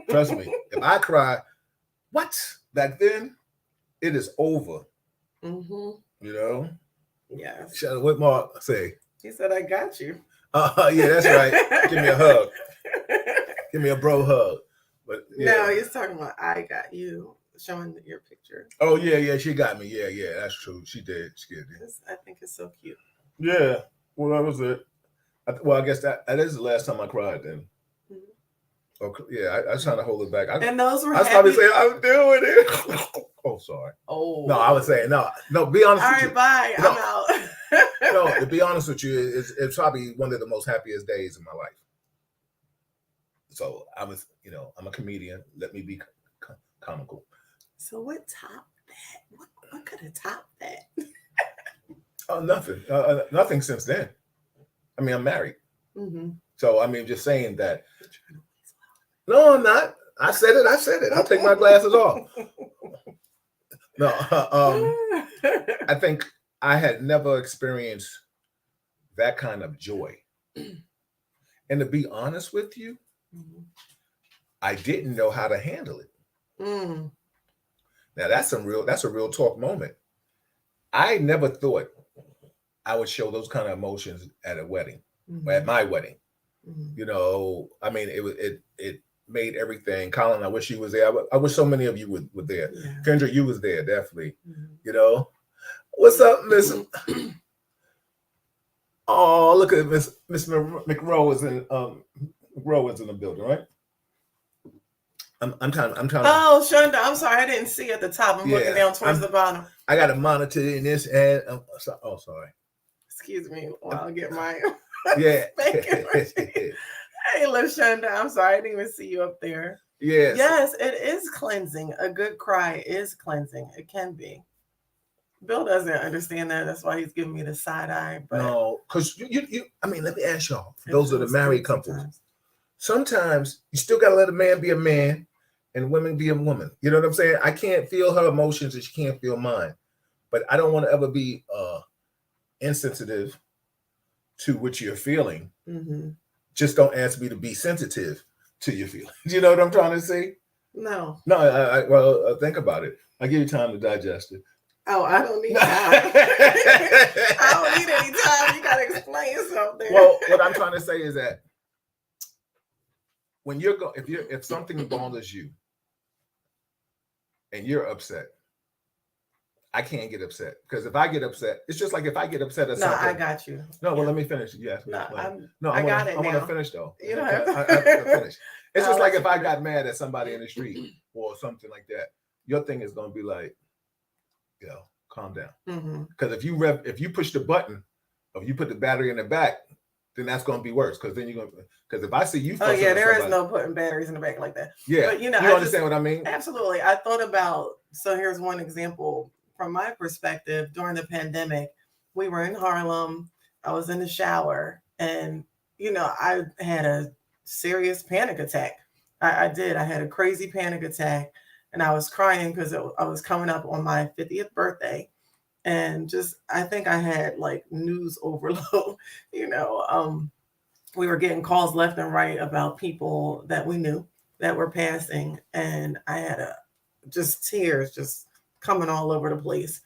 A: Trust me. If I cry, what? Back then, it is over.
B: Mm-hmm.
A: Yeah. What Mark say?
B: He said, I got you.
A: Yeah, that's right. Give me a hug. Give me a bro hug. But yeah.
B: No, he's talking about I got you, showing your picture.
A: Oh, yeah, she got me. Yeah, that's true. She did. She did.
B: I think it's so cute.
A: Yeah. Well, that was it. I guess that is the last time I cried then. Mm-hmm. Okay. Yeah, I was trying to hold it back.
B: And those were
A: I was probably saying, I'm doing it. Oh, sorry.
B: Oh.
A: No, I was saying, no, be honest
B: All
A: with
B: right,
A: you.
B: bye.
A: No.
B: I'm out.
A: No, to be honest with you, it's probably one of the most happiest days in my life. So I was, I'm a comedian. Let me be comical.
B: So what topped that? What could have topped that?
A: Oh, nothing. Nothing since then. I mean, I'm married. Mm-hmm. So, I mean, just saying that. No, I'm not. I said it. I'll take my glasses off. No, I think I had never experienced that kind of joy. And to be honest with you, I didn't know how to handle it. Mm. Now, that's a real talk moment. I never thought I would show those kind of emotions at a wedding, or at my wedding. Mm-hmm. I mean, it made everything. Colin, I wish you was there. I wish so many of you were there. Yeah. Kendra, you was there, definitely. Mm-hmm. What's up, Miss? Oh, look at Miss McRow is in McRow is in the building, right? I'm trying.
B: Oh, Shonda, I'm sorry, I didn't see at the top. I'm looking down towards the bottom.
A: I got a monitor in this, and sorry.
B: Excuse me while I get my
A: yeah.
B: Hey, LaShonda, I'm sorry, I didn't even see you up there.
A: Yes.
B: Yes, it is cleansing. A good cry is cleansing. It can be. Bill doesn't understand that. That's why he's giving me the side eye. But
A: no, because you. I mean, let me ask y'all. For those are the married couples. Sometimes you still gotta let a man be a man, and women be a woman. You know what I'm saying? I can't feel her emotions, and she can't feel mine. But I don't want to ever be insensitive to what you're feeling.
B: Mm-hmm.
A: Just don't ask me to be sensitive to your feelings. You know what I'm trying to say?
B: No.
A: Well, think about it. I give you time to digest it.
B: Oh, I don't need time. I don't need any time. You gotta explain something.
A: Well, what I'm trying to say is that when if something bothers you and you're upset, I can't get upset because if I get upset, it's just like if I get upset at something.
B: No, I got you.
A: No, well, let me finish. You asked me.
B: I got it.
A: I want to finish though.
B: You know, I
A: finish. It's just like if I got mad at somebody in the street or something like that. Your thing is going to be like, calm down. Because if you push the button, or you put the battery in the back, then that's going to be worse. Because then you're going to. Because if I see you,
B: oh yeah, there is no putting batteries in the back like that.
A: Yeah, but you understand what I mean?
B: Absolutely. I thought about. So here's one example from my perspective. During the pandemic, we were in Harlem. I was in the shower, and I had a serious panic attack. I did. I had a crazy panic attack, and I was crying because I was coming up on my 50th birthday, and I think I had like news overload. We were getting calls left and right about people that we knew that were passing, and I had tears just coming all over the place.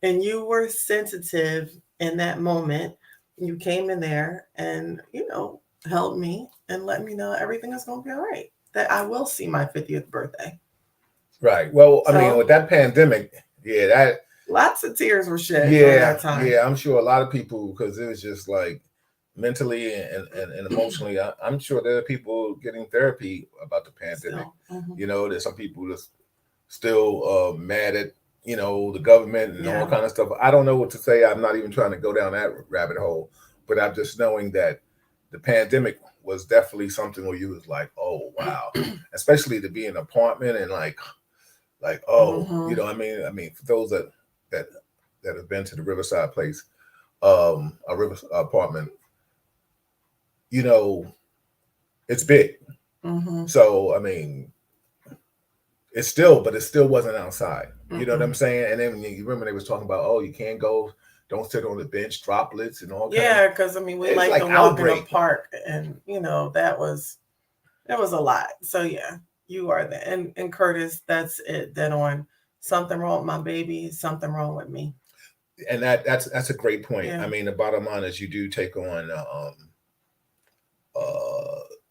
B: And you were sensitive in that moment. You came in there and held me and let me know everything is going to be all right. That I will see my 50th birthday.
A: Right. Well, I mean, with that pandemic, that
B: lots of tears were shed during that time.
A: Yeah, I'm sure a lot of people, because it was just like mentally and emotionally. I'm sure there are people getting therapy about the pandemic. There's some people that's still mad at the government and all kind of stuff. I don't know what to say. I'm not even trying to go down that rabbit hole, but I'm just knowing that the pandemic was definitely something where you was like, oh wow, especially to be in an apartment and like I mean for those that have been to the Riverside place, a river apartment, it's big. So I mean, it still wasn't outside. You know what I'm saying? And then you remember they was talking about, you can't go. Don't sit on the bench, droplets and all.
B: Yeah, because I mean, we like to walk in the park, and that was a lot. So yeah, you are there, and Curtis, that's it. Dead on. Something wrong with my baby. Something wrong with me.
A: And that's a great point. Yeah. I mean, the bottom line is you do take on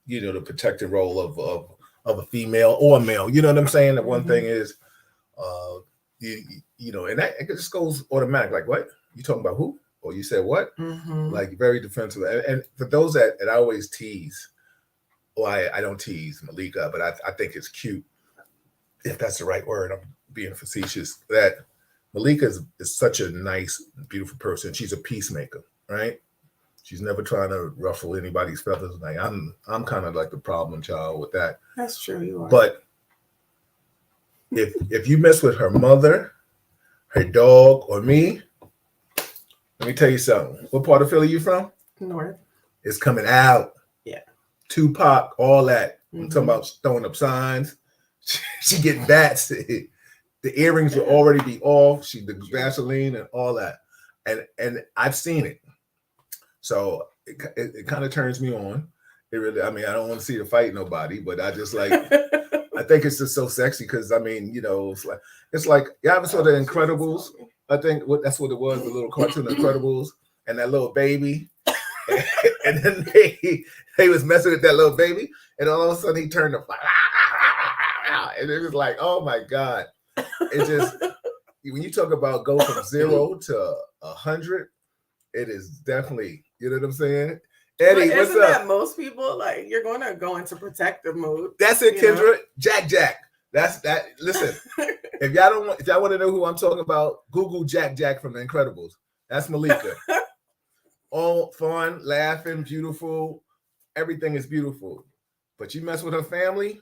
A: the protective role of a female or a male. You know what I'm saying? The one thing is, and that it just goes automatic. Like, what? You talking about who? Or you said what? Like very defensive. And for those that I always tease, I don't tease Malika, but I think it's cute, if that's the right word. I'm being facetious. That Malika is such a nice, beautiful person. She's a peacemaker, right? She's never trying to ruffle anybody's feathers. Like I'm kind of like the problem child with that.
B: That's true, you are.
A: But if you mess with her mother, her dog, or me, let me tell you something. What part of Philly you from?
B: North.
A: It's coming out.
B: Yeah.
A: Tupac, all that. I'm talking about throwing up signs. She getting bats. The earrings will already be off. The Vaseline and all that. And I've seen it. So it kind of turns me on. It really, I mean, I don't want to see her fight nobody, but I just like, I think it's just so sexy because I mean, it's like you ever saw The Incredibles? I think that's what it was, the little cartoon Incredibles, and that little baby. And then they was messing with that little baby, and all of a sudden he turned to fire. And it was like, oh my God. It just, when you talk about go from 0 to 100, it is definitely, you know what I'm saying? Eddie, what's up?
B: That most people, like, you're going to go into protective mode.
A: That's it, Kendra. Jack. That's that. Listen, if y'all want to know who I'm talking about, Google Jack from The Incredibles. That's Malika. All fun, laughing, beautiful. Everything is beautiful. But you mess with her family,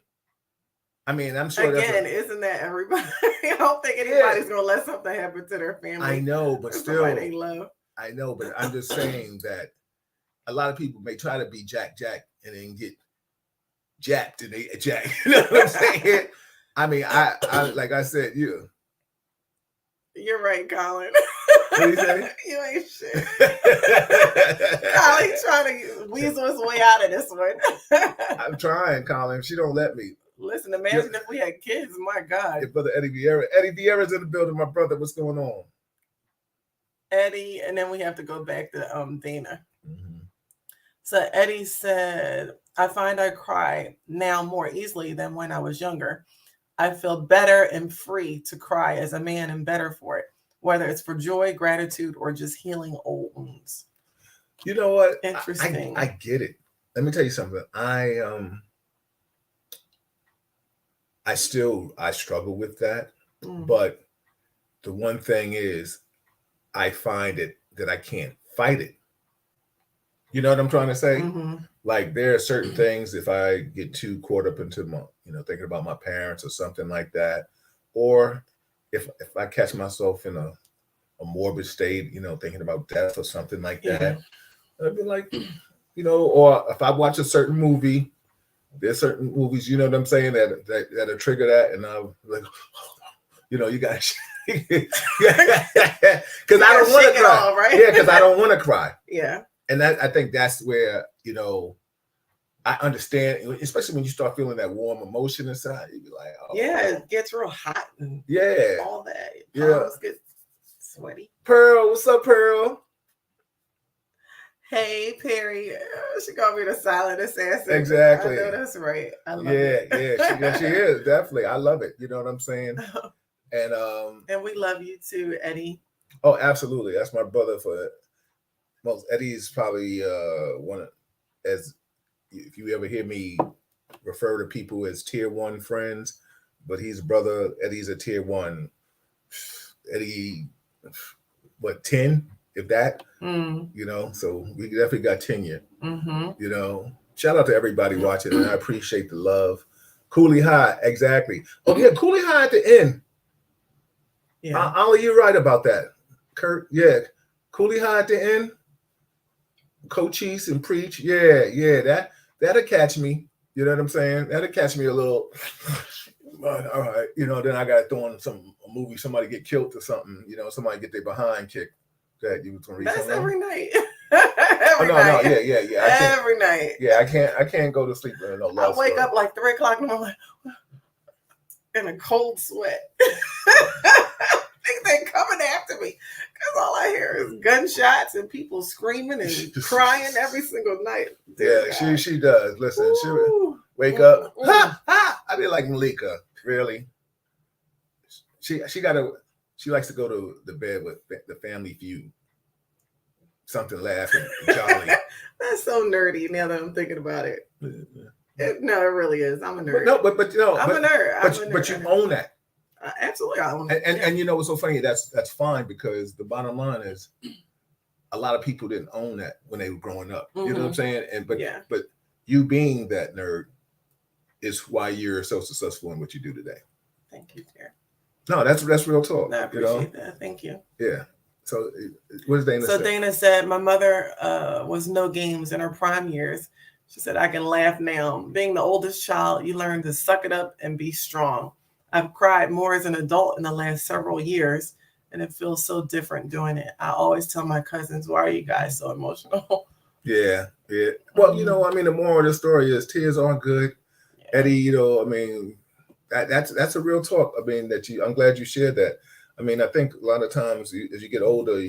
A: I mean, I'm sure
B: again, isn't that everybody? I don't think anybody's gonna let something happen to their family.
A: I know, but still,
B: they love.
A: I know, but I'm just saying that a lot of people may try to be Jack and then get jacked and they jack. You know what I'm saying? I mean, I like I said, you're
B: right, Colin.
A: What do you say?
B: You ain't shit. Colin trying to weasel his way out of this one.
A: I'm trying, Colin. She don't let me.
B: Listen, imagine if we had kids. My God.
A: Your brother Eddie Vieira. Eddie Vieira's in the building. My brother, what's going on?
B: Eddie, and then we have to go back to Dana.
A: Mm-hmm.
B: So Eddie said, I find I cry now more easily than when I was younger. I feel better and free to cry as a man and better for it, whether it's for joy, gratitude, or just healing old wounds.
A: You know what?
B: Interesting.
A: I get it. Let me tell you something. I struggle with that. But the one thing is, I find it that I can't fight it. You know what I'm trying to say?
B: Mm-hmm.
A: Like there are certain things, if I get too caught up into my, thinking about my parents or something like that, or if I catch myself in a morbid state, thinking about death or something like that, I'd be like, or if I watch a certain movie, there's certain movies, you know what I'm saying, that trigger that, and I'm like, you got to, because I don't want to cry,
B: right?
A: Yeah, because I don't want to cry,
B: yeah.
A: And I think that's where I understand, especially when you start feeling that warm emotion inside. You be like, oh,
B: it gets real hot and all that. Palms get sweaty.
A: Pearl, what's up, Pearl?
B: Hey, Perry. She called me the silent assassin.
A: Exactly.
B: I know that's right. I love it.
A: She is definitely. I love it. You know what I'm saying? And
B: we love you too, Eddie.
A: Oh, absolutely. That's my brother. Eddie's probably one of, as if you ever hear me refer to people as tier 1 friends, but he's brother. Eddie's a tier 1. Eddie, what, 10, if that? So we definitely got tenure. Shout out to everybody watching, and I appreciate the love. Cooley High, exactly. Oh yeah, Cooley High at the end. Yeah, Ollie, you're right about that. Kurt, yeah, Cooley High at the end. Coaches and preach, that'll catch me. You know what I'm saying? That'll catch me a little. But, all right, then I got to throw in a movie, somebody get killed or something. Somebody get their behind kicked. That you was gonna read. That's
B: every night.
A: Every night.
B: Every night.
A: Yeah, I can't go to sleep with no love.
B: I wake up like 3 o'clock and I'm like in a cold sweat. Think they're coming after me because all I hear is gunshots and people screaming and crying every single night.
A: She does. Listen, she wake up. Ha, ha! I be like, Malika, really? She likes to go to the bed with the Family Feud. Something laughing, jolly.
B: That's so nerdy now that I'm thinking about it. No, it really is. I'm a nerd.
A: I'm a
B: nerd.
A: But you own that.
B: Absolutely, I own it.
A: And what's so funny? That's fine, because the bottom line is a lot of people didn't own that when they were growing up. You know what I'm saying? But you being that nerd is why you're so successful in what you do today.
B: Thank you, dear.
A: No, that's real talk.
B: I appreciate that. Thank you.
A: Yeah. So what does Dana say?
B: So Dana said, my mother was no games in her prime years. She said, I can laugh now. Being the oldest child, you learn to suck it up and be strong. I've cried more as an adult in the last several years, and it feels so different doing it. I always tell my cousins, why are you guys so emotional?
A: Yeah. Well, the moral of the story is tears aren't good. Yeah. Eddie, that's a real talk. I'm glad you shared that. I think a lot of times as you get older,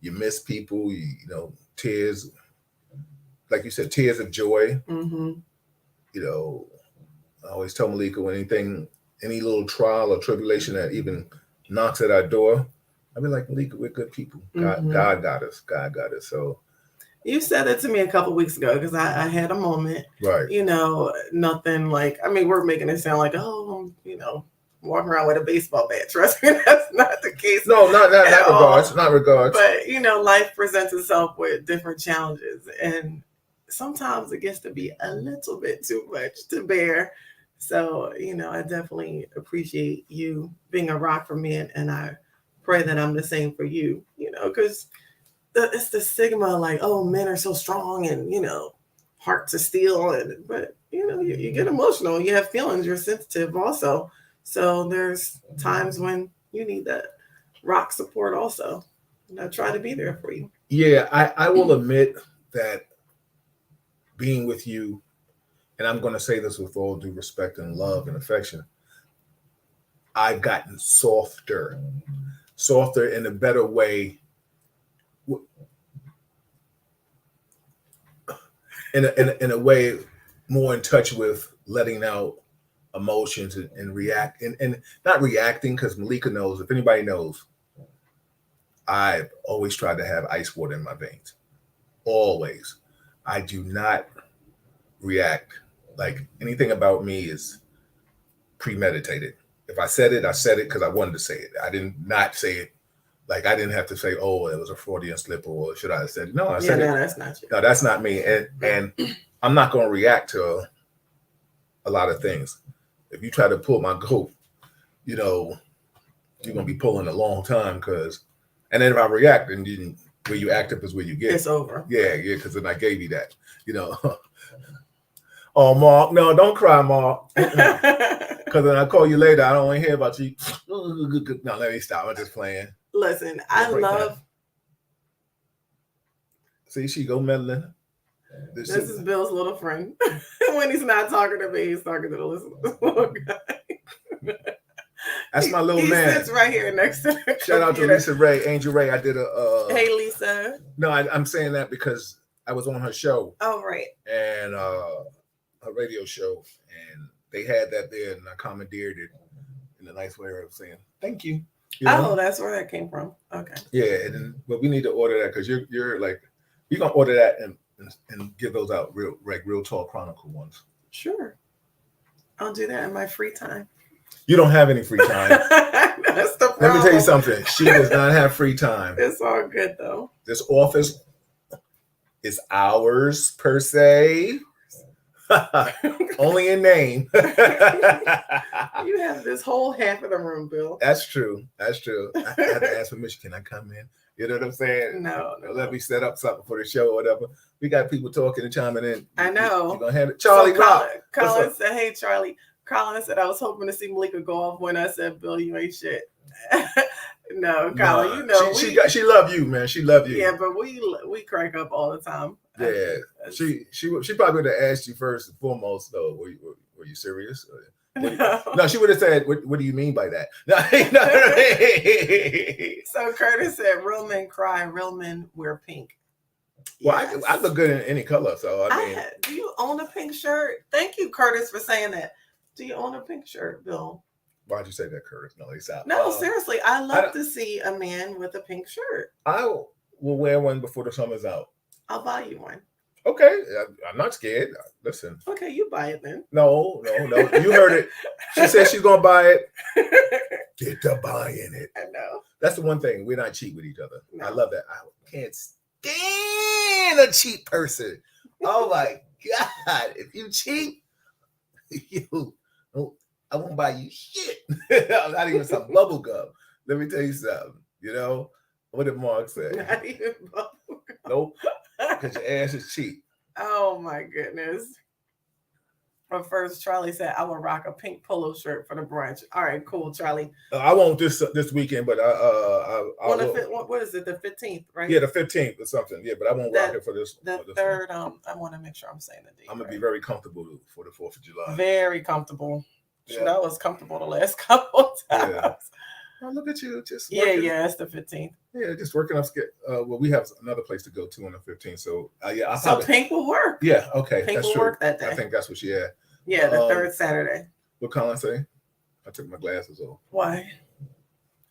A: you miss people, tears, like you said, tears of joy. I always tell Malika, when any little trial or tribulation that even knocks at our door, I be like, Malika, we're good people. God got us. God got us. So
B: you said it to me a couple of weeks ago, because I had a moment,
A: right?
B: Nothing like, we're making it sound like, walking around with a baseball bat. Trust me, that's not the case.
A: No, not regards. Not regards.
B: But life presents itself with different challenges, and sometimes it gets to be a little bit too much to bear. So, I definitely appreciate you being a rock for me, and I pray that I'm the same for you, because it's the stigma like, oh, men are so strong and, hearts of steel. But, you get emotional, you have feelings, you're sensitive also. So there's times when you need that rock support also. And I try to be there for you.
A: Yeah, I will admit that being with you, and I'm going to say this with all due respect and love and affection, I've gotten softer in a better way, in a way more in touch with letting out emotions and react and not reacting, because Malika knows, if anybody knows, I've always tried to have ice water in my veins. Always. I do not react. Like anything about me is premeditated. If I said it, I said it because I wanted to say it. I didn't not say it. Like I didn't have to say, "Oh, it was a Freudian slip," or should I have said it? No, I said it.
B: No, that's not you.
A: No, that's not me. And I'm not going to react to a lot of things. If you try to pull my goat, you're going to be pulling a long time. And then if I react, and where you act up is where you get.
B: It's over.
A: Yeah, because then I gave you that. Oh, Mark, no, don't cry, Mark. Because then I call you later. I don't want to hear about you. No, let me stop. I'm just playing.
B: Listen, I love.
A: See, she go meddling.
B: This is Bill's little friend. When he's not talking to me, he's talking to the little guy.
A: That's my little man.
B: He sits right here next to the
A: Shout out to Lisa Ray, Angel Ray. I did a.
B: Hey, Lisa.
A: No, I'm saying that because I was on her show.
B: Oh, right.
A: And her radio show, and they had that there, and I commandeered it in a nice way of saying thank you.
B: Oh, that's where that came from. Okay.
A: Yeah, but we need to order that because you're like, you're gonna order that and give those out Real Talk Chronicle ones.
B: Sure, I'll do that in my free time.
A: You don't have any free time.
B: That's the problem.
A: Let me tell you something. She does not have free time.
B: It's all good though.
A: This office is ours per se. Only in name.
B: You have this whole half of the room, Bill.
A: That's true. I had to ask permission. Can I come in? You know what I'm saying?
B: No.
A: Let me set up something for the show or whatever. We got people talking and chiming in.
B: I know.
A: You're gonna have it. Charlie Rock.
B: Colin said, "Hey, Charlie." Colin said, "I was hoping to see Malika go off when I said, Bill, you ain't shit." No, Colin,
A: she love you, man. She love you.
B: Yeah, but we crack up all the time.
A: Yeah, she probably would have asked you first and foremost though. Were you serious? No, she would have said, "What do you mean by that?" No.
B: So Curtis said, "Real men cry, real men wear pink."
A: Well, yes. I look good in any color, so I mean.
B: Do you own a pink shirt? Thank you, Curtis, for saying that. Do you own a pink shirt, Bill?
A: Why'd you say that, Curtis? No, he's out.
B: No, seriously, I love to see a man with a pink shirt.
A: I will wear one before the summer's out.
B: I'll buy you one.
A: Okay, I'm not scared. Listen.
B: Okay, you buy it then.
A: No. You heard it. She said she's gonna buy it. Get to buying it.
B: I know.
A: That's the one thing. We're not cheap with each other. No. I love that. I can't stand a cheap person. Oh my God! If you cheap, I won't buy you shit. Not even some bubble gum. Let me tell you something. What did Mark say?
B: Not even bubble gum.
A: Nope. Because your ass is cheap.
B: Oh my goodness. But first, Charlie said, "I will rock a pink polo shirt for the brunch." All right, cool, Charlie.
A: I won't this weekend, but
B: what is it? The 15th, right?
A: Yeah, the 15th or something. Yeah, but I won't rock it for this.
B: The third. I want to make sure I'm saying the date.
A: I'm gonna be very comfortable for the 4th of July.
B: Very comfortable. Yeah. I was comfortable the last couple times.
A: Yeah. Oh, look at you, just
B: working. Yeah, it's the 15th.
A: Yeah, just working up. Well, we have another place to go to on the 15th, so yeah.
B: So pink will work.
A: Yeah, okay,
B: pink
A: that's
B: will
A: true.
B: Work that day.
A: I think that's what she had.
B: Yeah, the third Saturday.
A: What Colin say? I took my glasses off.
B: Why?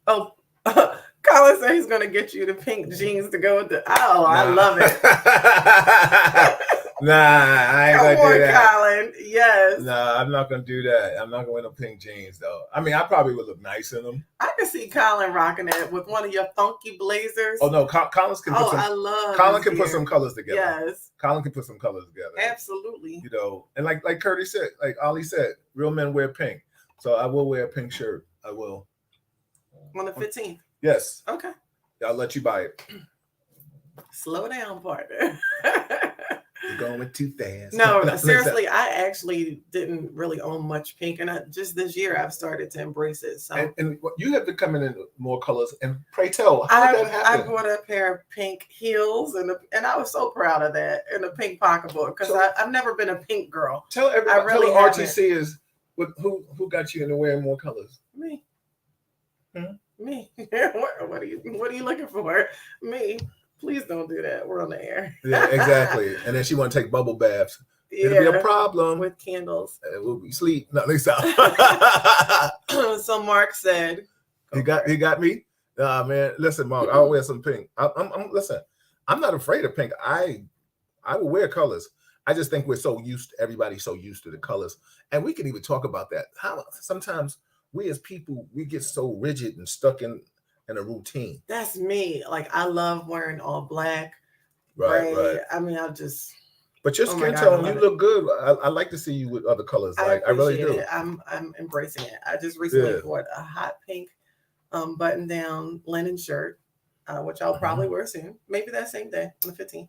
B: Oh, Colin said he's gonna get you the pink jeans to go with the. Oh, nah. I love it.
A: Nah, I ain't
B: Come
A: gonna do
B: on,
A: that.
B: Colin. Yes.
A: Nah, I'm not gonna do that. I'm not gonna wear no pink jeans though. I mean, I probably would look nice in them.
B: I can see Colin rocking it with one of your funky blazers.
A: Oh no, Collins can put some.
B: I love.
A: Colin can put some colors together.
B: Yes.
A: Colin can put some colors together.
B: Absolutely.
A: You know, and like Curtis said, like Ollie said, real men wear pink. So I will wear a pink shirt. I will.
B: On the 15th.
A: Yes.
B: Okay.
A: I'll let you buy it.
B: Slow down, partner.
A: You're going too fast.
B: No, seriously, I actually didn't really own much pink, and just this year I've started to embrace it. So,
A: and you have to come in more colors. And pray tell, how did that happen?
B: I bought a pair of pink heels, and I was so proud of that, and a pink pocketbook, because I've never been a pink girl.
A: Tell everybody,
B: really
A: tell RTC is who got you into wearing more colors?
B: Me.
A: Hmm?
B: Me. What are you looking for? Me. Please don't do that. We're on the air.
A: Yeah, exactly. And then she want to take bubble baths.
B: Yeah,
A: it'll be a problem
B: with candles.
A: We'll be sleep. No, they stop.
B: So Mark said,
A: he got me. Nah, man. Listen, Mark. I'll wear some pink. Listen. I'm not afraid of pink. I will wear colors. I just think everybody's so used to the colors, and we can even talk about that. How sometimes we as people we get so rigid and stuck in a routine.
B: That's me. Like I love wearing all black.
A: Right.
B: I mean, I'll just.
A: But your skin tone, you look good. I like to see you with other colors. I really do.
B: I'm embracing it. I just recently bought a hot pink button down linen shirt, which I'll probably wear soon. Maybe that same day on the 15th.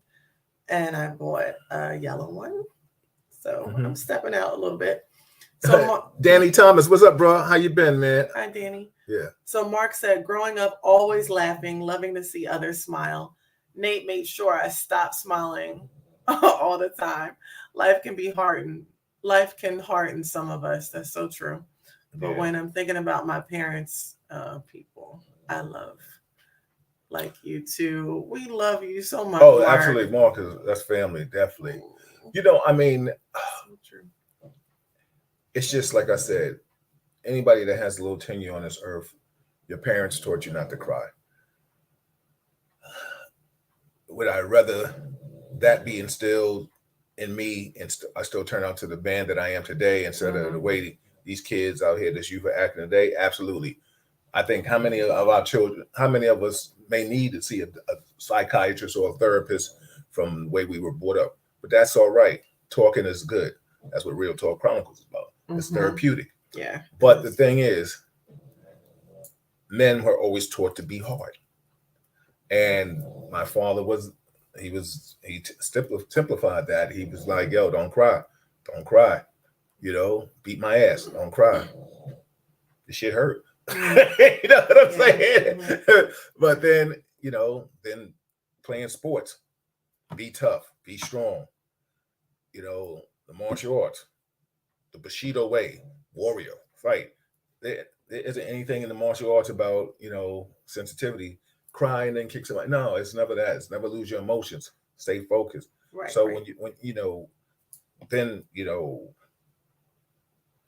B: And I bought a yellow one. So I'm stepping out a little bit. So
A: Danny Thomas, what's up, bro? How you been, man?
B: Hi, Danny.
A: Yeah.
B: So Mark said, growing up, always laughing, loving to see others smile. Nate made sure I stopped smiling all the time. Life can harden some of us. That's so true. But when I'm thinking about my parents, people I love, like you too, we love you so much.
A: Oh, Mark. Absolutely, Mark. That's family, definitely. You know, I mean,
B: so true.
A: It's just like I said, anybody that has a little tenure on this earth, your parents taught you not to cry. Would I rather that be instilled in me and I still turn out to the man that I am today instead of the way these kids out here, this youth are acting today? Absolutely. I think how many of us may need to see a psychiatrist or a therapist from the way we were brought up? But that's all right. Talking is good. That's what Real Talk Chronicles is about. It's therapeutic.
B: Yeah.
A: But the thing is, men were always taught to be hard. And my father he simplified that. He was like, yo, don't cry. Don't cry. You know, beat my ass. Don't cry. The shit hurt. You know what I'm saying? But then, then playing sports, be tough, be strong. You know, the martial arts, the Bushido way, warrior, fight. There isn't anything in the martial arts about, sensitivity, cry and then kick somebody. No, it's never that. It's never lose your emotions. Stay focused.
B: Right.
A: So when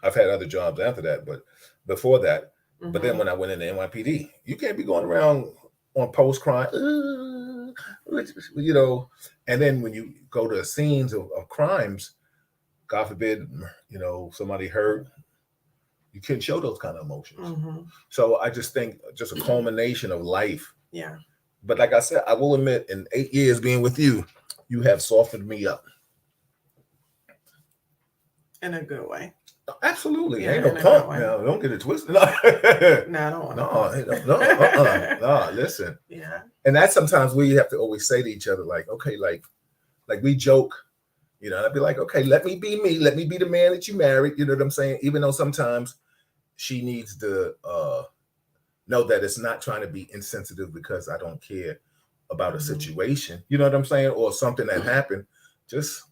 A: I've had other jobs after that, but before that, but then when I went into NYPD, you can't be going around on post crying, and then when you go to scenes of crimes, God forbid, somebody hurt, you can't show those kind of emotions. So I just think just a culmination of life.
B: Yeah.
A: But like I said, I will admit, in 8 years being with you, you have softened me up.
B: In a good way.
A: Absolutely. Yeah, ain't no pump now. Don't get it twisted. No,
B: I don't want
A: No, listen.
B: Yeah.
A: And that's sometimes we have to always say to each other, like, okay, like we joke, and I'd be like, okay, let me be me. Let me be the man that you married. You know what I'm saying? Even though sometimes she needs to know that it's not trying to be insensitive because I don't care about a situation. You know what I'm saying? Or something that happened. Just,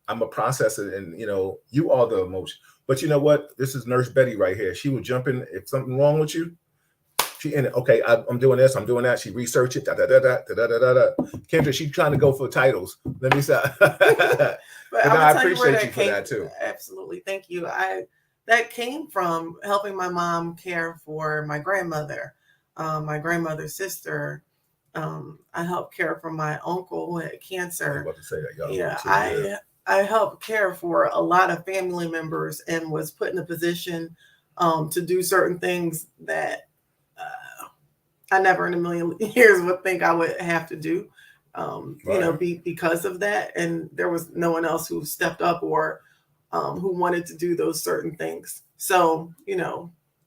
A: I'm a processor and, you are the emotion. But you know what? This is Nurse Betty right here. She would jump in if something wrong with you. She in it. Okay, I'm doing this. I'm doing that. She research it. Kendra, she's trying to go for titles. Let me say. But I appreciate you for that too.
B: Absolutely, thank you. That came from helping my mom care for my grandmother, my grandmother's sister. I helped care for my uncle who had
A: I was
B: cancer.
A: about to say that, y'all.
B: Yeah,
A: Too, yeah.
B: I helped care for a lot of family members and was put in a position to do certain things that I never in a million years would think I would have to do. Because of that, and there was no one else who stepped up or who wanted to do those certain things. So,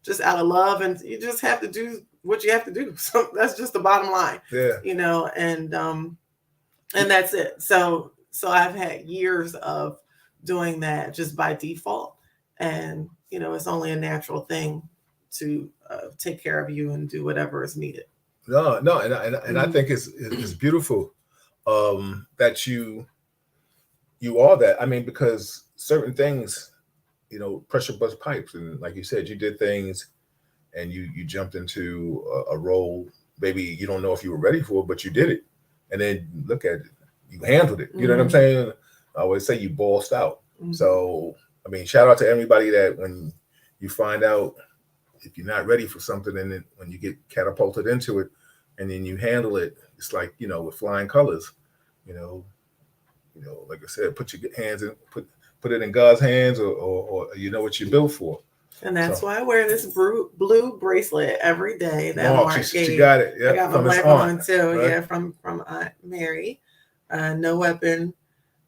B: just out of love, and you just have to do what you have to do. So that's just the bottom line.
A: Yeah.
B: And that's it. So I've had years of doing that just by default, and it's only a natural thing to take care of you and do whatever is needed.
A: No, and I think it's beautiful that you are that. I mean, because certain things, pressure bust pipes, and like you said, you did things, and you jumped into a role. Maybe you don't know if you were ready for it, but you did it, and then look at it, you handled it. You know what I'm saying? I always say you bossed out. So I mean, shout out to everybody that when you find out if you're not ready for something, and then when you get catapulted into it, and then you handle it, it's like with flying colors. Like I said, put your hands in, put it in God's hands, or you know what you're built for.
B: And that's why I wear this blue bracelet every day. That
A: Mark, she got it.
B: I got my black one too. Right? Yeah, from Aunt Mary. No weapon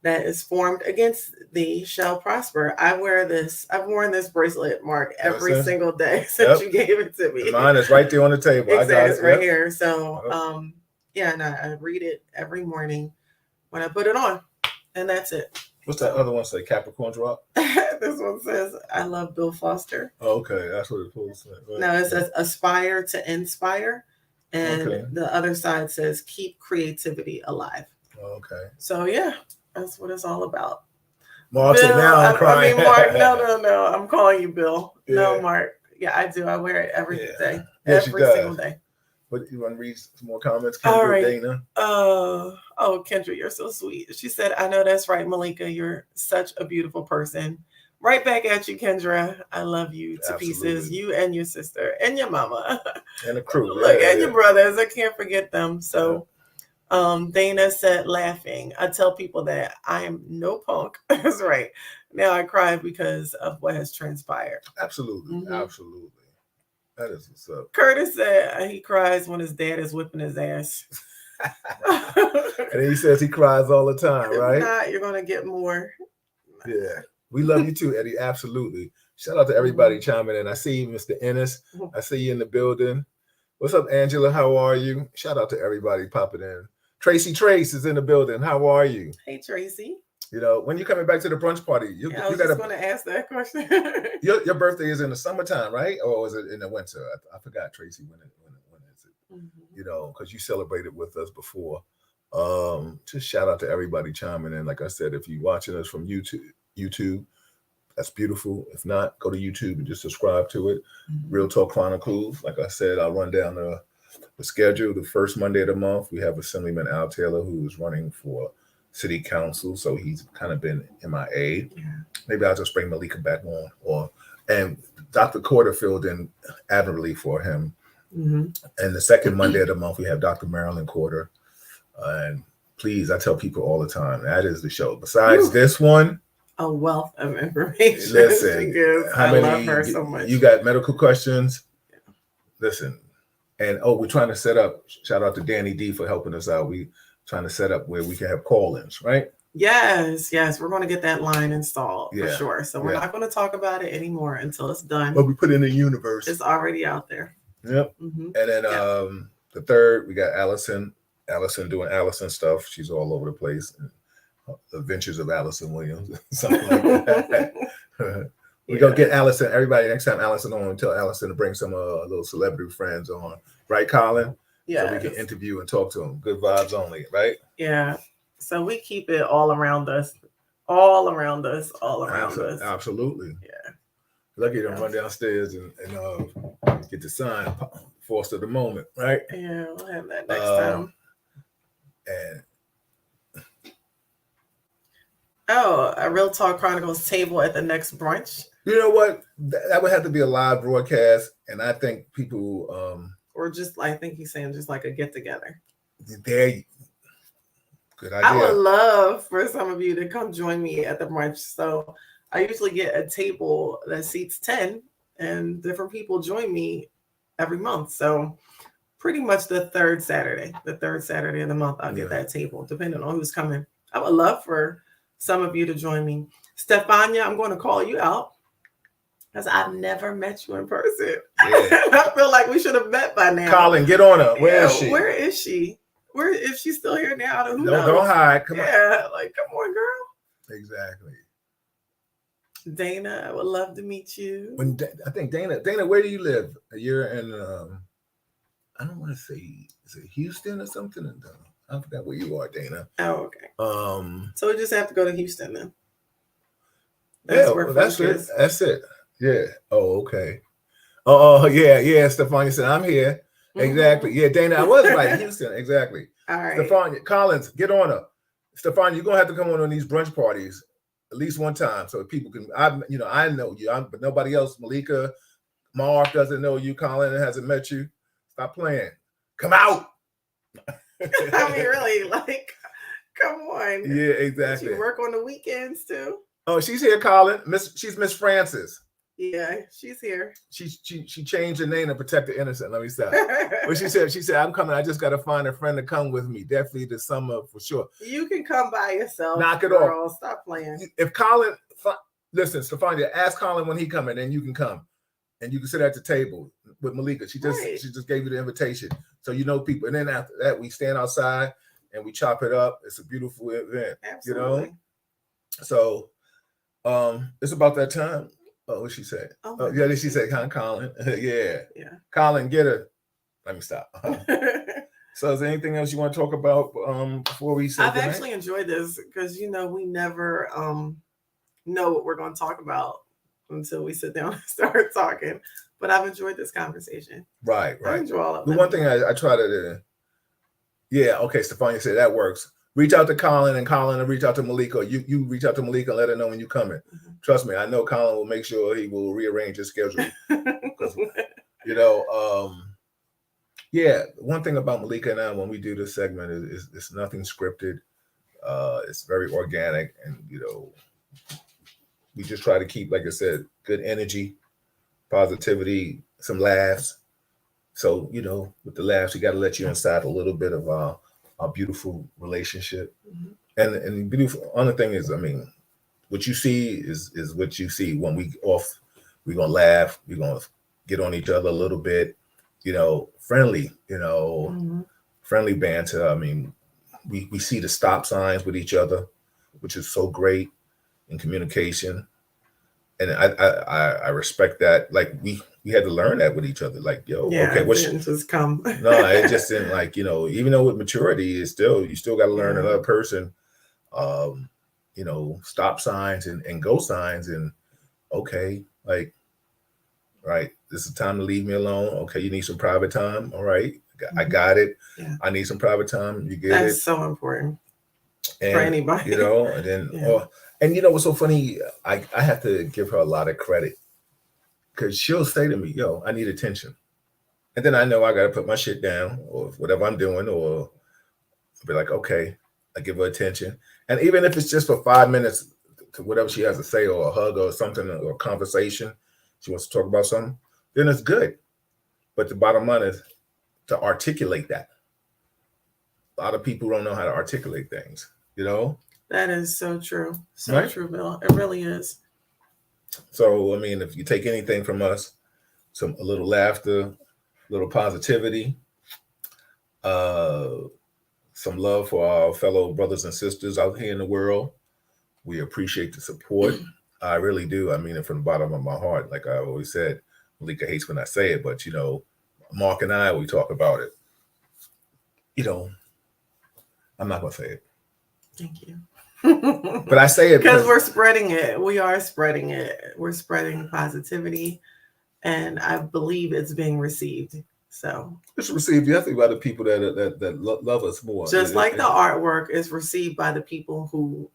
B: that is formed against thee shall prosper. I wear this. I've worn this bracelet, Mark, every single day since you gave it to me.
A: And mine is right there on the table.
B: Exactly, I got it right here. So, and I read it every morning when I put it on, and that's it.
A: What's that other one say? Capricorn drop?
B: This one says, I love Bill Foster.
A: Oh, okay, that's what it's supposed to say. Right.
B: No, it says aspire to inspire. And the other side says keep creativity alive.
A: Okay.
B: So, yeah, that's what it's all about.
A: Mark, Bill, now I'm crying.
B: I mean, Mark, no. I'm calling you Bill. Yeah. No, Mark. Yeah, I do. I wear it every day.
A: Yes,
B: every single day.
A: But you want to read some more comments?
B: Kendra, all right. Dana? Kendra, you're so sweet. She said, I know that's right, Malika. You're such a beautiful person. Right back at you, Kendra. I love you to pieces. You and your sister and your mama.
A: And the crew.
B: Look, and your brothers. I can't forget them. So Dana said, laughing, I tell people that I am no punk. That's right. Now I cry because of what has transpired.
A: Absolutely. Absolutely. That is what's up.
B: Curtis said he cries when his dad is whipping his ass.
A: And he says he cries all the time, right?
B: If not, you're going to get more.
A: Yeah. We love you too, Eddie. Absolutely. Shout out to everybody chiming in. I see you, Mr. Ennis. I see you in the building. What's up, Angela? How are you? Shout out to everybody popping in. Tracy Trace is in the building. How are you?
B: Hey, Tracy.
A: When you're coming back to the brunch party,
B: I was just going to ask that question.
A: your birthday is in the summertime, right? Or is it in the winter? I forgot, Tracy, when is it? Because you celebrated with us before. Just shout out to everybody chiming in. Like I said, if you're watching us from YouTube, that's beautiful. If not, go to YouTube and just subscribe to it. Real Talk Chronicles. Like I said, I'll run down the schedule. The first Monday of the month, we have Assemblyman Al Taylor, who is running for City Council, so he's kind of been MIA. Yeah. Maybe I'll just bring Malika back on, and Dr. Corder filled in admirably for him. And the second Monday of the month, we have Dr. Marilyn Corder. And please, I tell people all the time, that is the show. Besides this one,
B: a wealth of information.
A: Listen,
B: I love her so much.
A: You got medical questions? Listen, and we're trying to set up. Shout out to Danny D for helping us out. We trying to set up where we can have call-ins, right?
B: Yes, we're going to get that line installed for sure. So we're not going to talk about it anymore until it's done.
A: But we put it in the universe.
B: It's already out there.
A: Yep. And then the third, we got Allison doing Allison stuff. She's all over the place. Adventures of Allison Williams, something like that. We're going to get Allison, everybody, next time Allison on, tell Allison to bring some little celebrity friends on. Right, Colin? Yeah. So we can interview and talk to them. Good vibes only, right?
B: Yeah. So we keep it all around us. All around us.
A: Absolutely.
B: Yeah.
A: Lucky to run downstairs and get the sign, Foster the moment, right?
B: Yeah, we'll have that next time.
A: And
B: a Real Talk Chronicles table at the next brunch.
A: You know what? That would have to be a live broadcast, and I think people
B: or just, I think he's saying just like a get together.
A: there. Good
B: I would
A: idea.
B: love for some of you to come join me at the brunch. So I usually get a table that seats 10 and different people join me every month. So pretty much the third Saturday of the month, I'll get that table, depending on who's coming. I would love for some of you to join me. Stefania, I'm going to call you out because I've never met you in person.
A: Yeah.
B: I feel like we should have met by now.
A: Colin, get on her. Where is she?
B: Where is she? Where if she's still here now? Who knows?
A: Don't hide. Come on.
B: Yeah, like come on, girl.
A: Exactly.
B: Dana, I would love to meet you.
A: I think Dana, where do you live? You're in I don't want to say, is it Houston or something? I forgot where you are, Dana.
B: Oh, okay. So we just have to go to Houston then.
A: That's it. That's it. Yeah. Oh, okay. Oh, yeah. Stefania said, I'm here. Exactly. Yeah, Dana, I was right. Houston. Exactly.
B: All right.
A: Stefania, Collins, get on her. Stefania, you're gonna have to come on these brunch parties at least one time so people can. I know you, but nobody else. Malika, Mark doesn't know you. Colin hasn't met you. Stop playing. Come out.
B: I mean, really, like, come on.
A: Yeah, exactly.
B: She work on the weekends too.
A: Oh, she's here, Colin. She's Miss Francis.
B: Yeah, she's here.
A: She changed her name to protect the innocent. Let me stop. But she said, I'm coming. I just got to find a friend to come with me. Definitely this summer for sure.
B: You can come by yourself.
A: Knock it
B: girl.
A: off.
B: Stop playing.
A: If Colin, listen, Stefania, ask Colin when he coming, and you can come, and you can sit at the table with Malika. She just gave you the invitation, so you know people. And then after that, we stand outside and we chop it up. It's a beautiful event.
B: Absolutely.
A: So, it's about that time. Oh, what she said? Oh, yeah, she said, Colin. Yeah. Colin, get her. Let me stop. So, is there anything else you want to talk about before we say
B: I've actually enjoyed this because we never know what we're going to talk about until we sit down and start talking. But I've enjoyed this conversation.
A: Right.
B: I enjoy all of
A: the
B: them.
A: one thing I try to okay, Stefania said that works. Reach out to Colin, and Colin will reach out to Malika. You reach out to Malika and let her know when you're coming. Mm-hmm. Trust me, I know Colin will make sure he will rearrange his schedule. One thing about Malika and I when we do this segment is it's nothing scripted. It's very organic, and we just try to keep, like I said, good energy, positivity, some laughs. So with the laughs, you got to let you inside a little bit of our beautiful relationship. Mm-hmm. And the beautiful other thing is, what you see is what you see. When we off, we're gonna laugh, we're gonna get on each other a little bit, friendly, mm-hmm. friendly banter. We see the stop signs with each other, which is so great in communication. And I respect that. Like we had to learn that with each other. Like, okay, what should
B: just come?
A: No, it just didn't even though with maturity, you still got to learn another person, stop signs and go signs and okay, like, right, this is time to leave me alone. Okay, you need some private time. All right, I got it. Yeah. I need some private time. You get it.
B: That's so important for anybody.
A: And then and what's so funny? I have to give her a lot of credit because she'll say to me, "Yo, I need attention," and then I know I got to put my shit down or whatever I'm doing, or I'll be like, "Okay," I give her attention, and even if it's just for 5 minutes to whatever she has to say, or a hug, or something, or a conversation, she wants to talk about something, then it's good. But the bottom line is to articulate that. A lot of people don't know how to articulate things,
B: That is so true. So true, Bill. It really is.
A: So, if you take anything from us, a little laughter, a little positivity, some love for our fellow brothers and sisters out here in the world. We appreciate the support. I really do. I mean it from the bottom of my heart. Like I always said, Malika hates when I say it, but Mark and I, we talk about it. I'm not going to say it.
B: Thank you.
A: But I say it
B: because we're spreading it. We are spreading it. We're spreading positivity, and I believe it's being received. So
A: it's received definitely by the people that love us more.
B: Just like the artwork is received by the people who,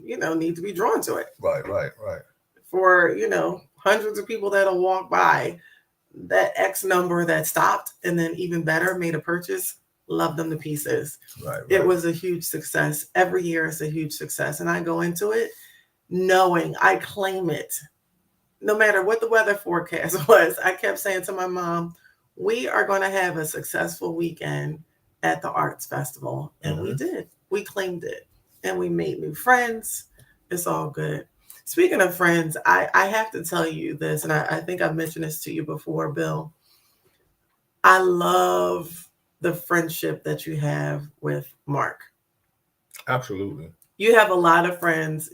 B: need to be drawn to it.
A: Right.
B: For hundreds of people that'll walk by, that X number that stopped and then even better made a purchase. love them to pieces.
A: Right.
B: It was a huge success. Every year is a huge success. And I go into it knowing I claim it. No matter what the weather forecast was, I kept saying to my mom, we are going to have a successful weekend at the Arts Festival. And we did. We claimed it. And we made new friends. It's all good. Speaking of friends, I have to tell you this, and I think I've mentioned this to you before, Bill. I love the friendship that you have with Mark.
A: Absolutely.
B: You have a lot of friends,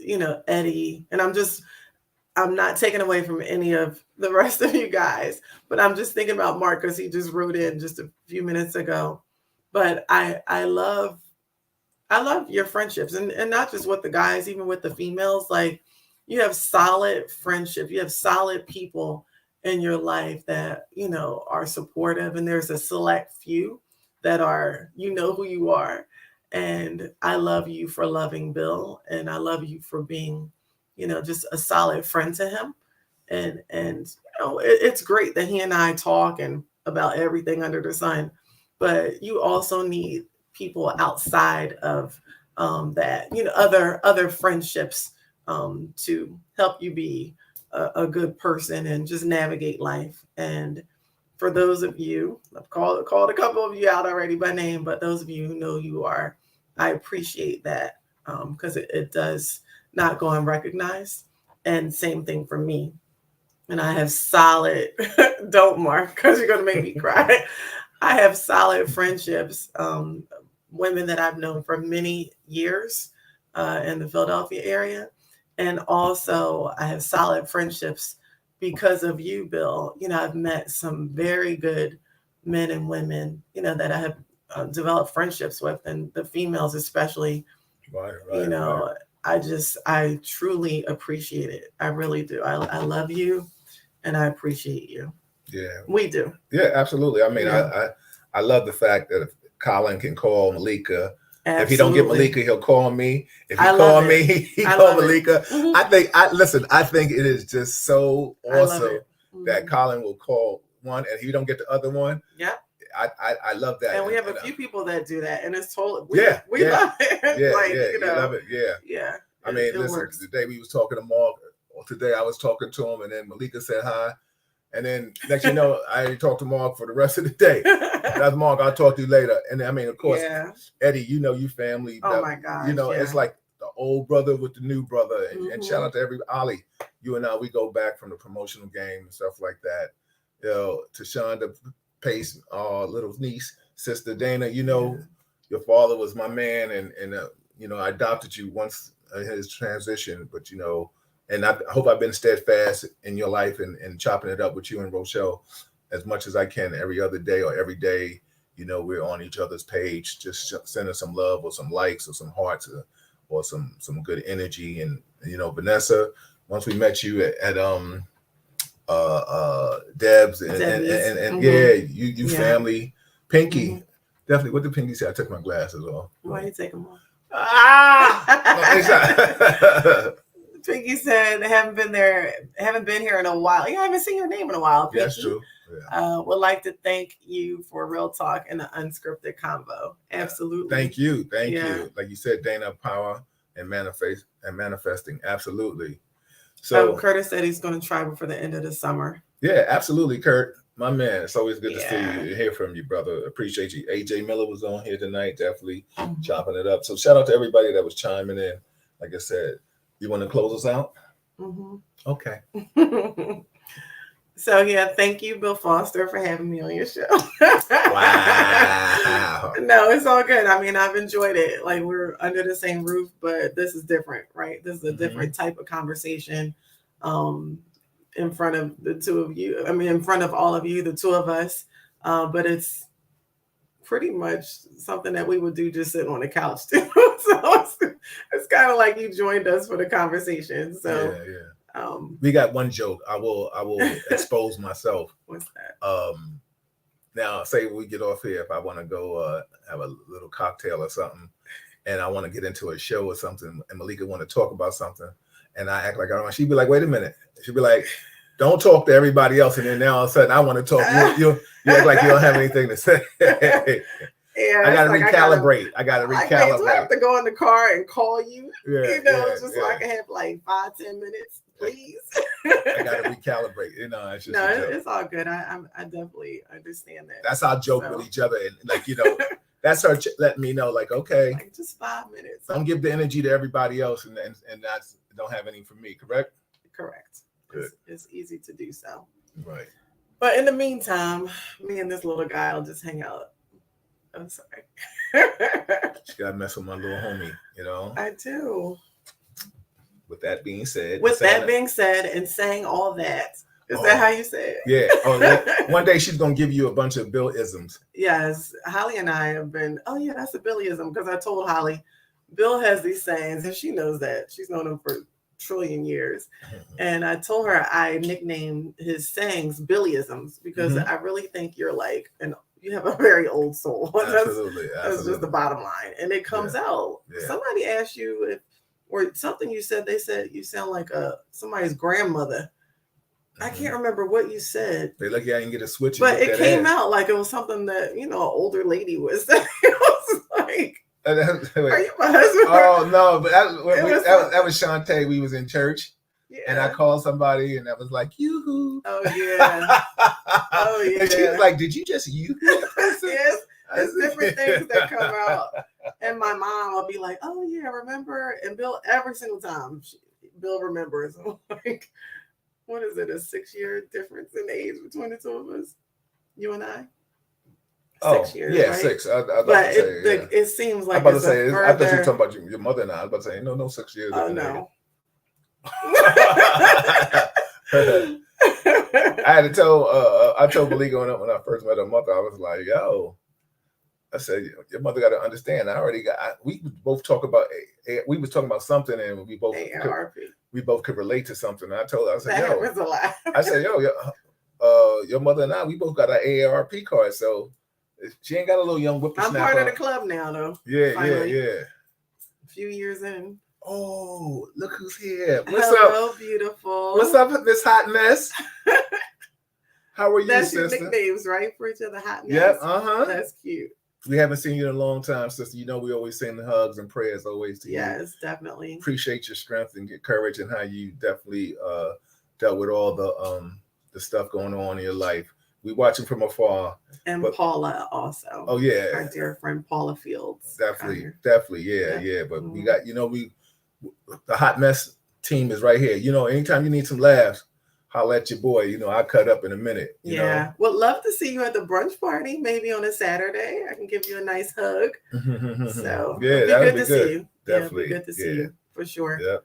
B: Eddie, and I'm not taking away from any of the rest of you guys, but I'm just thinking about Mark because he just wrote in just a few minutes ago. But I love your friendships, and not just with the guys, even with the females. Like, you have solid friendship. You have solid people in your life that, are supportive. And there's a select few that are, who you are. And I love you for loving Bill. And I love you for being, just a solid friend to him. And it's great that he and I talk and about everything under the sun. But you also need people outside of that, other friendships to help you be a good person and just navigate life. And for those of you, I've called a couple of you out already by name, but those of you who know you are, I appreciate that because it does not go unrecognized. And same thing for me. And I have solid, don't Mark, because you're going to make me cry. I have solid friendships, women that I've known for many years in the Philadelphia area. And also I have solid friendships because of you, Bill. I've met some very good men and women, that I have developed friendships with, and the females especially.
A: Right.
B: I truly appreciate it. I really do. I love you and I appreciate you.
A: Yeah.
B: We do.
A: Yeah, absolutely. I mean,
B: Yeah.
A: I love the fact that if Colin can call Malika.
B: Absolutely.
A: If he don't get Malika, he'll call me. If he
B: I
A: call
B: love
A: me,
B: it.
A: he
B: I
A: call
B: love it.
A: Malika.
B: Mhm.
A: I think it is just so
B: I love
A: awesome
B: it. Mhm.
A: that Colin will call one, and if you don't get the other one,
B: Yeah.
A: I love that.
B: And we have a few people that do that, and it's totally
A: we
B: love
A: Yeah,
B: it.
A: you love it. Yeah.
B: Yeah.
A: I mean, listen,
B: works.
A: today we was talking to Mark, or today I was talking to him, and then Malika said hi. And then next you know, I talked to Mark for the rest of the day. That's Mark, I'll talk to you later. And I mean, of course,
B: Yeah.
A: Eddie, you family.
B: Oh my gosh.
A: It's like the old brother with the new brother. And shout
B: Mhm.
A: out to Ollie. You and I, we go back from the promotional game and stuff like that. To Shonda Pace, our little niece, sister Dana, your father was my man, and I adopted you once in his transition, but and I hope I've been steadfast in your life and chopping it up with you and Rochelle as much as I can every other day or every day. We're on each other's page, just sending some love or some likes or some hearts or some good energy. And Vanessa, once we met you at Deb's and
B: Mm-hmm.
A: yeah, you family. Pinky, definitely. What did Pinky say? I took my glasses off.
B: Why you take them off? Pinky said they haven't been here in a while. I haven't seen your name in a while, Pinky.
A: Yeah, that's true. Yeah.
B: Would like to thank you for Real Talk and the unscripted convo. Absolutely.
A: Thank you. Like you said, Dana, power and manifesting. Absolutely. So
B: Curtis said he's going to try before the end of the summer.
A: Yeah, absolutely, Kurt. My man, it's always good to see you and hear from you, brother. Appreciate you. AJ Miller was on here tonight, definitely chopping it up. So shout out to everybody that was chiming in. Like I said, you want to close us out?
B: Mm-hmm.
A: Okay.
B: So thank you, Bill Foster, for having me on your show.
A: Wow.
B: No, it's all good. I mean, I've enjoyed it. Like, we're under the same roof, but this is different, right? This is a different type of conversation. In front of the two of you. I mean, in front of all of you, the two of us. But it's pretty much something that we would do just sitting on the couch too. So it's kind of like you joined us for the conversation. So
A: we got one joke. I will expose myself.
B: What's that?
A: Now say we get off here, if I want to go have a little cocktail or something, and I want to get into a show or something, and Malika want to talk about something, and I act like I don't want, she'd be like, wait a minute. She'd be like, don't talk to everybody else. And then now all of a sudden I want to talk. You act like you don't have anything to say.
B: Yeah,
A: I gotta
B: it's like
A: recalibrate. I gotta
B: like, wait, do I have
A: recalibrate.
B: to go in the car and call you?
A: Yeah,
B: Just so I
A: yeah.
B: can have like 5-10 minutes, please.
A: I gotta recalibrate. It's just
B: No,
A: a joke.
B: it's all good. I definitely understand that.
A: That's our joke with each other, and like that's her letting me know, like, okay,
B: like just 5 minutes.
A: Don't give the energy to everybody else, and that's don't have any for me. Correct.
B: Good. It's easy to do so.
A: Right.
B: But in the meantime, me and this little guy will just hang out. I'm sorry.
A: She gotta mess with my little homie.
B: I do.
A: With that being said,
B: and saying all that. Is that how you say it?
A: Yeah. Oh, one day she's gonna give you a bunch of Bill-isms.
B: Yes, Holly and I have been. Oh yeah, that's a Billy-ism because I told Holly, Bill has these sayings, and she knows that. She's known him for trillion years, and I told her I nicknamed his sayings Billy-isms because I really think you're like you have a very old soul.
A: Absolutely.
B: That's just the bottom line, and it comes out. Yeah. Somebody asked you or something you said. They said you sound like somebody's grandmother. I can't remember what you said.
A: They lucky I didn't get a switch.
B: But it came out like it was something that, an older lady was saying. It was like, are you my husband?
A: Oh, no. But that was Shantae. We was in church. Yeah. And I called somebody and I was like, yoo-hoo.
B: Oh, yeah. Oh, yeah.
A: And she was like, did you just yoo-hoo that person?
B: Yes. There's different things that come out. And my mom will be like, oh, yeah, remember? And Bill, every single time, Bill remembers. I'm like, what is it, a 6-year difference in age between the two of us? You and I? 6 years,
A: yeah,
B: right?
A: 6.
B: It seems like
A: I'm about to say, I thought you were talking about your mother and I. I was about to say, no, 6 years.
B: Oh, no.
A: I told Malika when I first met her mother, I was like, yo, I said, your mother got to understand. We both talk about, we was talking about something and we both could relate to something. And I told her, I said,
B: that was a lot.
A: I said, your mother and I, we both got our AARP card. So she ain't got a little young whippersnapper.
B: I'm part of the club now, though.
A: Yeah,
B: finally.
A: Yeah.
B: A few years in.
A: Oh, look who's here.
B: What's up? Hello, beautiful.
A: What's up with this hot mess? How are you,
B: That's
A: sister?
B: That's your nicknames, right? For each other, hot mess.
A: Yep,
B: That's cute.
A: We haven't seen you in a long time, sister. We always send the hugs and prayers always to you.
B: Yes, definitely.
A: Appreciate your strength and your courage and how you definitely dealt with all the stuff going on in your life. We watching from afar.
B: And Paula also.
A: Oh yeah.
B: Our dear friend Paula Fields.
A: Definitely. Yeah. But we got, the hot mess team is right here. Anytime you need some laughs, holla at your boy. I'll cut up in a minute. You know?
B: Would love to see you at the brunch party, maybe on a Saturday. I can give you a nice hug. So
A: yeah,
B: that'd be good to see you.
A: Definitely.
B: Good to see you for sure.
A: Yeah.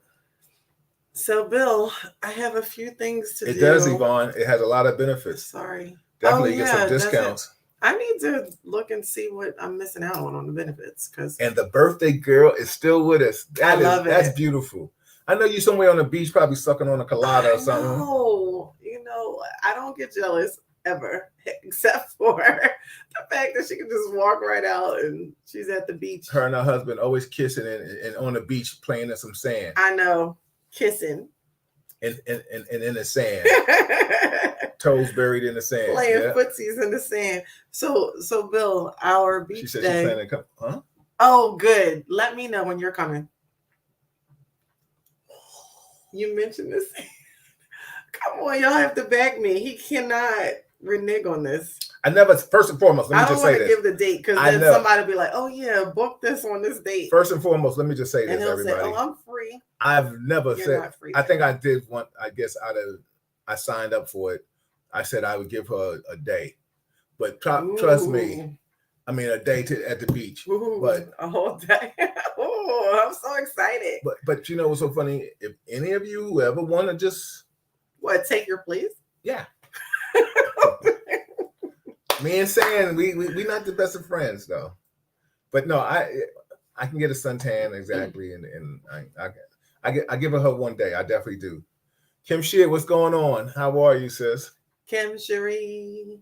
B: So Bill, I have a few things to do.
A: It does, Yvonne. It has a lot of benefits.
B: Sorry.
A: Definitely get some discounts.
B: I need to look and see what I'm missing out on the benefits.
A: And the birthday girl is still with us. That's beautiful. I know you somewhere on the beach, probably sucking on a colada or something.
B: No, I don't get jealous ever, except for the fact that she can just walk right out and she's at the beach.
A: Her and her husband always kissing and on the beach playing in some sand.
B: I know, kissing.
A: And in the sand. Toes buried in the sand.
B: Playing footsies in the sand. So Bill, our beach day.
A: She said she's planning to come. Huh?
B: Oh, good. Let me know when you're coming. You mentioned this. Come on, y'all have to back me. He cannot renege on this.
A: First and foremost, let me just say this. I don't want to
B: give the date because then somebody will be like, oh yeah, book this on this date.
A: First and foremost, let me just say this,
B: and he'll
A: everybody.
B: Say, oh, I'm free.
A: I've never
B: You're not free.
A: I think I did one, I guess I signed up for it. I said I would give her a day. But trust me, I mean a day at the beach. But
B: a whole day. Oh, I'm so excited.
A: But what's so funny? If any of you ever want to just
B: take your place?
A: Yeah. Me and Sam, we not the best of friends though. But no, I can get a suntan exactly, and I give her one day. I definitely do. Kim Shear, what's going on? How are you, sis?
B: Kim Cherie.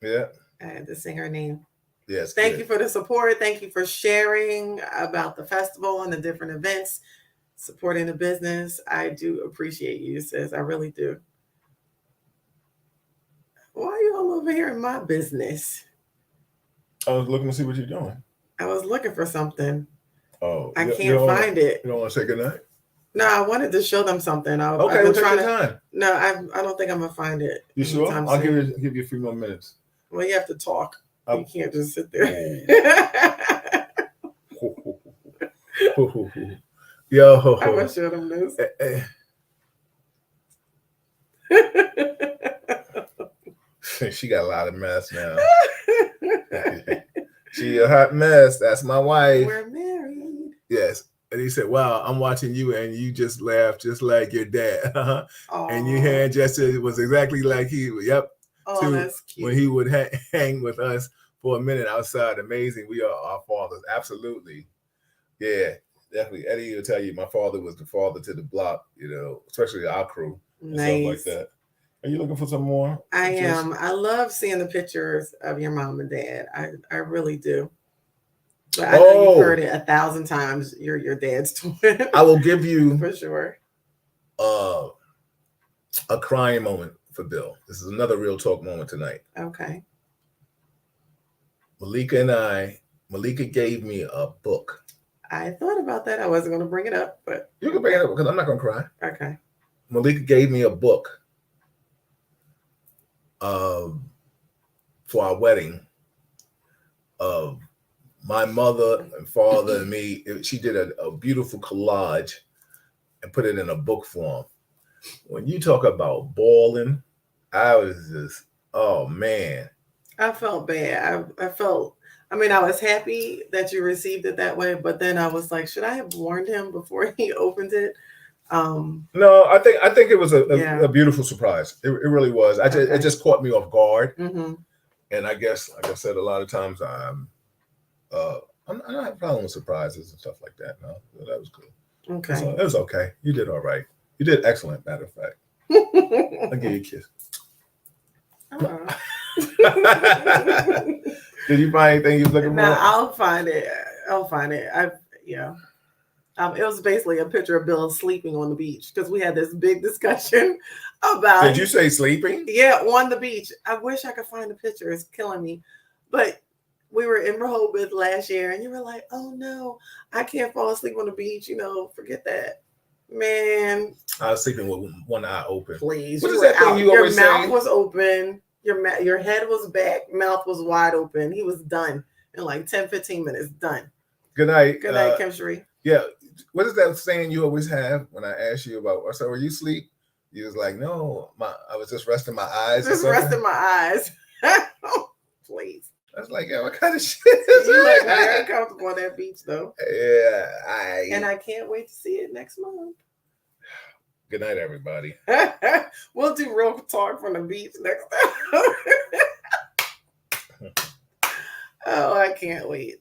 A: Yeah.
B: I had to sing her name.
A: Yes.
B: Thank you for the support. Thank you for sharing about the festival and the different events, supporting the business. I do appreciate you, sis. I really do. Why are you all over here in my business?
A: I was looking to see what you're doing.
B: I was looking for something.
A: Oh,
B: I can't find it.
A: You don't want to say goodnight?
B: No, I wanted to show them something.
A: Okay, we'll take your time.
B: No, I don't think I'm gonna find it.
A: You sure? I'll give you a few more minutes.
B: Well, you have to talk. You can't just sit there.
A: Yo,
B: I'm gonna show them this.
A: She got a lot of mess now. She a hot mess. That's my wife.
B: We're married.
A: Yes. And he said, "Wow, I'm watching you, and you just laughed just like your dad." And your hand gesture was exactly like he. Yep.
B: Oh, that's cute.
A: When he would hang with us for a minute outside. Amazing. We are our fathers. Absolutely. Yeah, definitely. Eddie will tell you, my father was the father to the block. You know, especially our crew.
B: Nice.
A: Stuff like that. Are you looking for some more?
B: I am. I love seeing the pictures of your mom and dad. I really do. But I know you've heard it 1,000 times. You're your dad's twin.
A: I will give you
B: for sure
A: a crying moment for Bill. This is another real talk moment tonight.
B: Okay.
A: Malika gave me a book.
B: I thought about that. I wasn't going to bring it up, but
A: you can bring it up because I'm not going to cry.
B: Okay.
A: Malika gave me a book for our wedding of my mother and father and me. She did a beautiful collage and put it in a book form. When you talk about bawling, I was just, oh man.
B: I felt bad. I mean, I was happy that you received it that way, but then I was like, should I have warned him before he opened it?
A: No, I think it was a beautiful surprise. It really was. It just caught me off guard.
B: Mm-hmm.
A: And I guess, like I said, a lot of times I don't have a problem with surprises and stuff like that. No, that was cool.
B: Okay.
A: So it was okay. You did all right. You did excellent, matter of fact. I'll give you a kiss. Did you find anything you was looking for?
B: No, I'll find it. It was basically a picture of Bill sleeping on the beach because we had this big discussion about.
A: Did you say sleeping?
B: Yeah, on the beach. I wish I could find the picture. It's killing me. But we were in Rehoboth last year, and you were like, "Oh no, I can't fall asleep on the beach. Forget that, man."
A: I was sleeping with one eye open.
B: Please,
A: what is that thing you always say?
B: Your mouth was open. Your head was back. Mouth was wide open. He was done in like 10-15 minutes. Done.
A: Good night.
B: Good night, Kim Sheree.
A: Yeah. What is that saying you always have when I ask you about? So, were you asleep? You was like, no, I was just resting my eyes.
B: Just resting my eyes. Please.
A: I was like, yeah, what kind of shit is
B: you
A: that?
B: Like very comfortable on that beach, though.
A: Yeah,
B: and I can't wait to see it next month.
A: Good night, everybody.
B: We'll do real talk from the beach next time. Oh, I can't wait.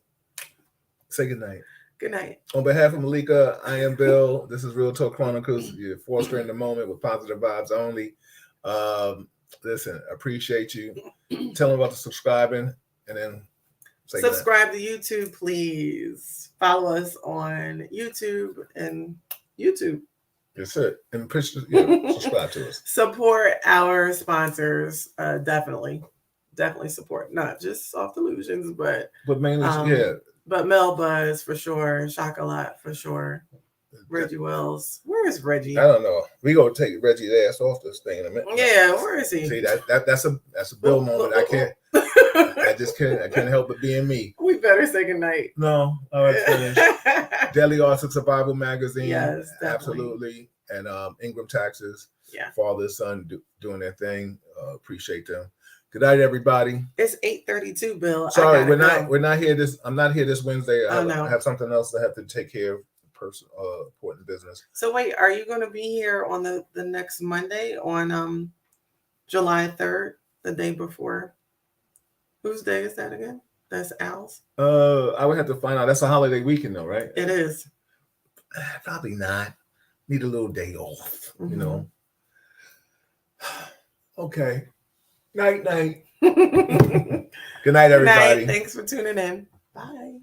A: Say good night.
B: Good night.
A: On behalf of Malika, I am Bill. This is Real Talk Chronicles. You're fostering the moment with positive vibes only. Listen, appreciate you. Tell them about the subscribing and then
B: subscribe to YouTube, please. Follow us on YouTube and YouTube.
A: That's it. And subscribe to us.
B: Support our sponsors. Definitely support. Not just Soft Illusions, but
A: mainly,
B: But Mel Buzz for sure. Chocolat for sure. Reggie Wells. Where is Reggie?
A: I don't know. We gonna take Reggie's ass off this thing in a minute.
B: Yeah, where is he?
A: See that's a Bill moment. I can't. I can't help but being me.
B: We better say goodnight.
A: No, all right, finish. Daily Arts Survival Magazine.
B: Yes, definitely.
A: Absolutely. And Ingram Taxes.
B: Yeah.
A: Father, son doing their thing. Appreciate them. Good night, everybody.
B: It's 8:32, Bill.
A: Sorry, we're not here I'm not here this Wednesday. I have something else I have to take care of. Important business.
B: So wait, are you going to be here on the next Monday on July 3rd, the day before? Whose day is that again? That's Al's.
A: I would have to find out. That's a holiday weekend though, right?
B: It is.
A: Probably not. Need a little day off,
B: Mm-hmm.
A: Okay. Night. Good night, everybody.
B: Good night. Thanks for tuning in. Bye.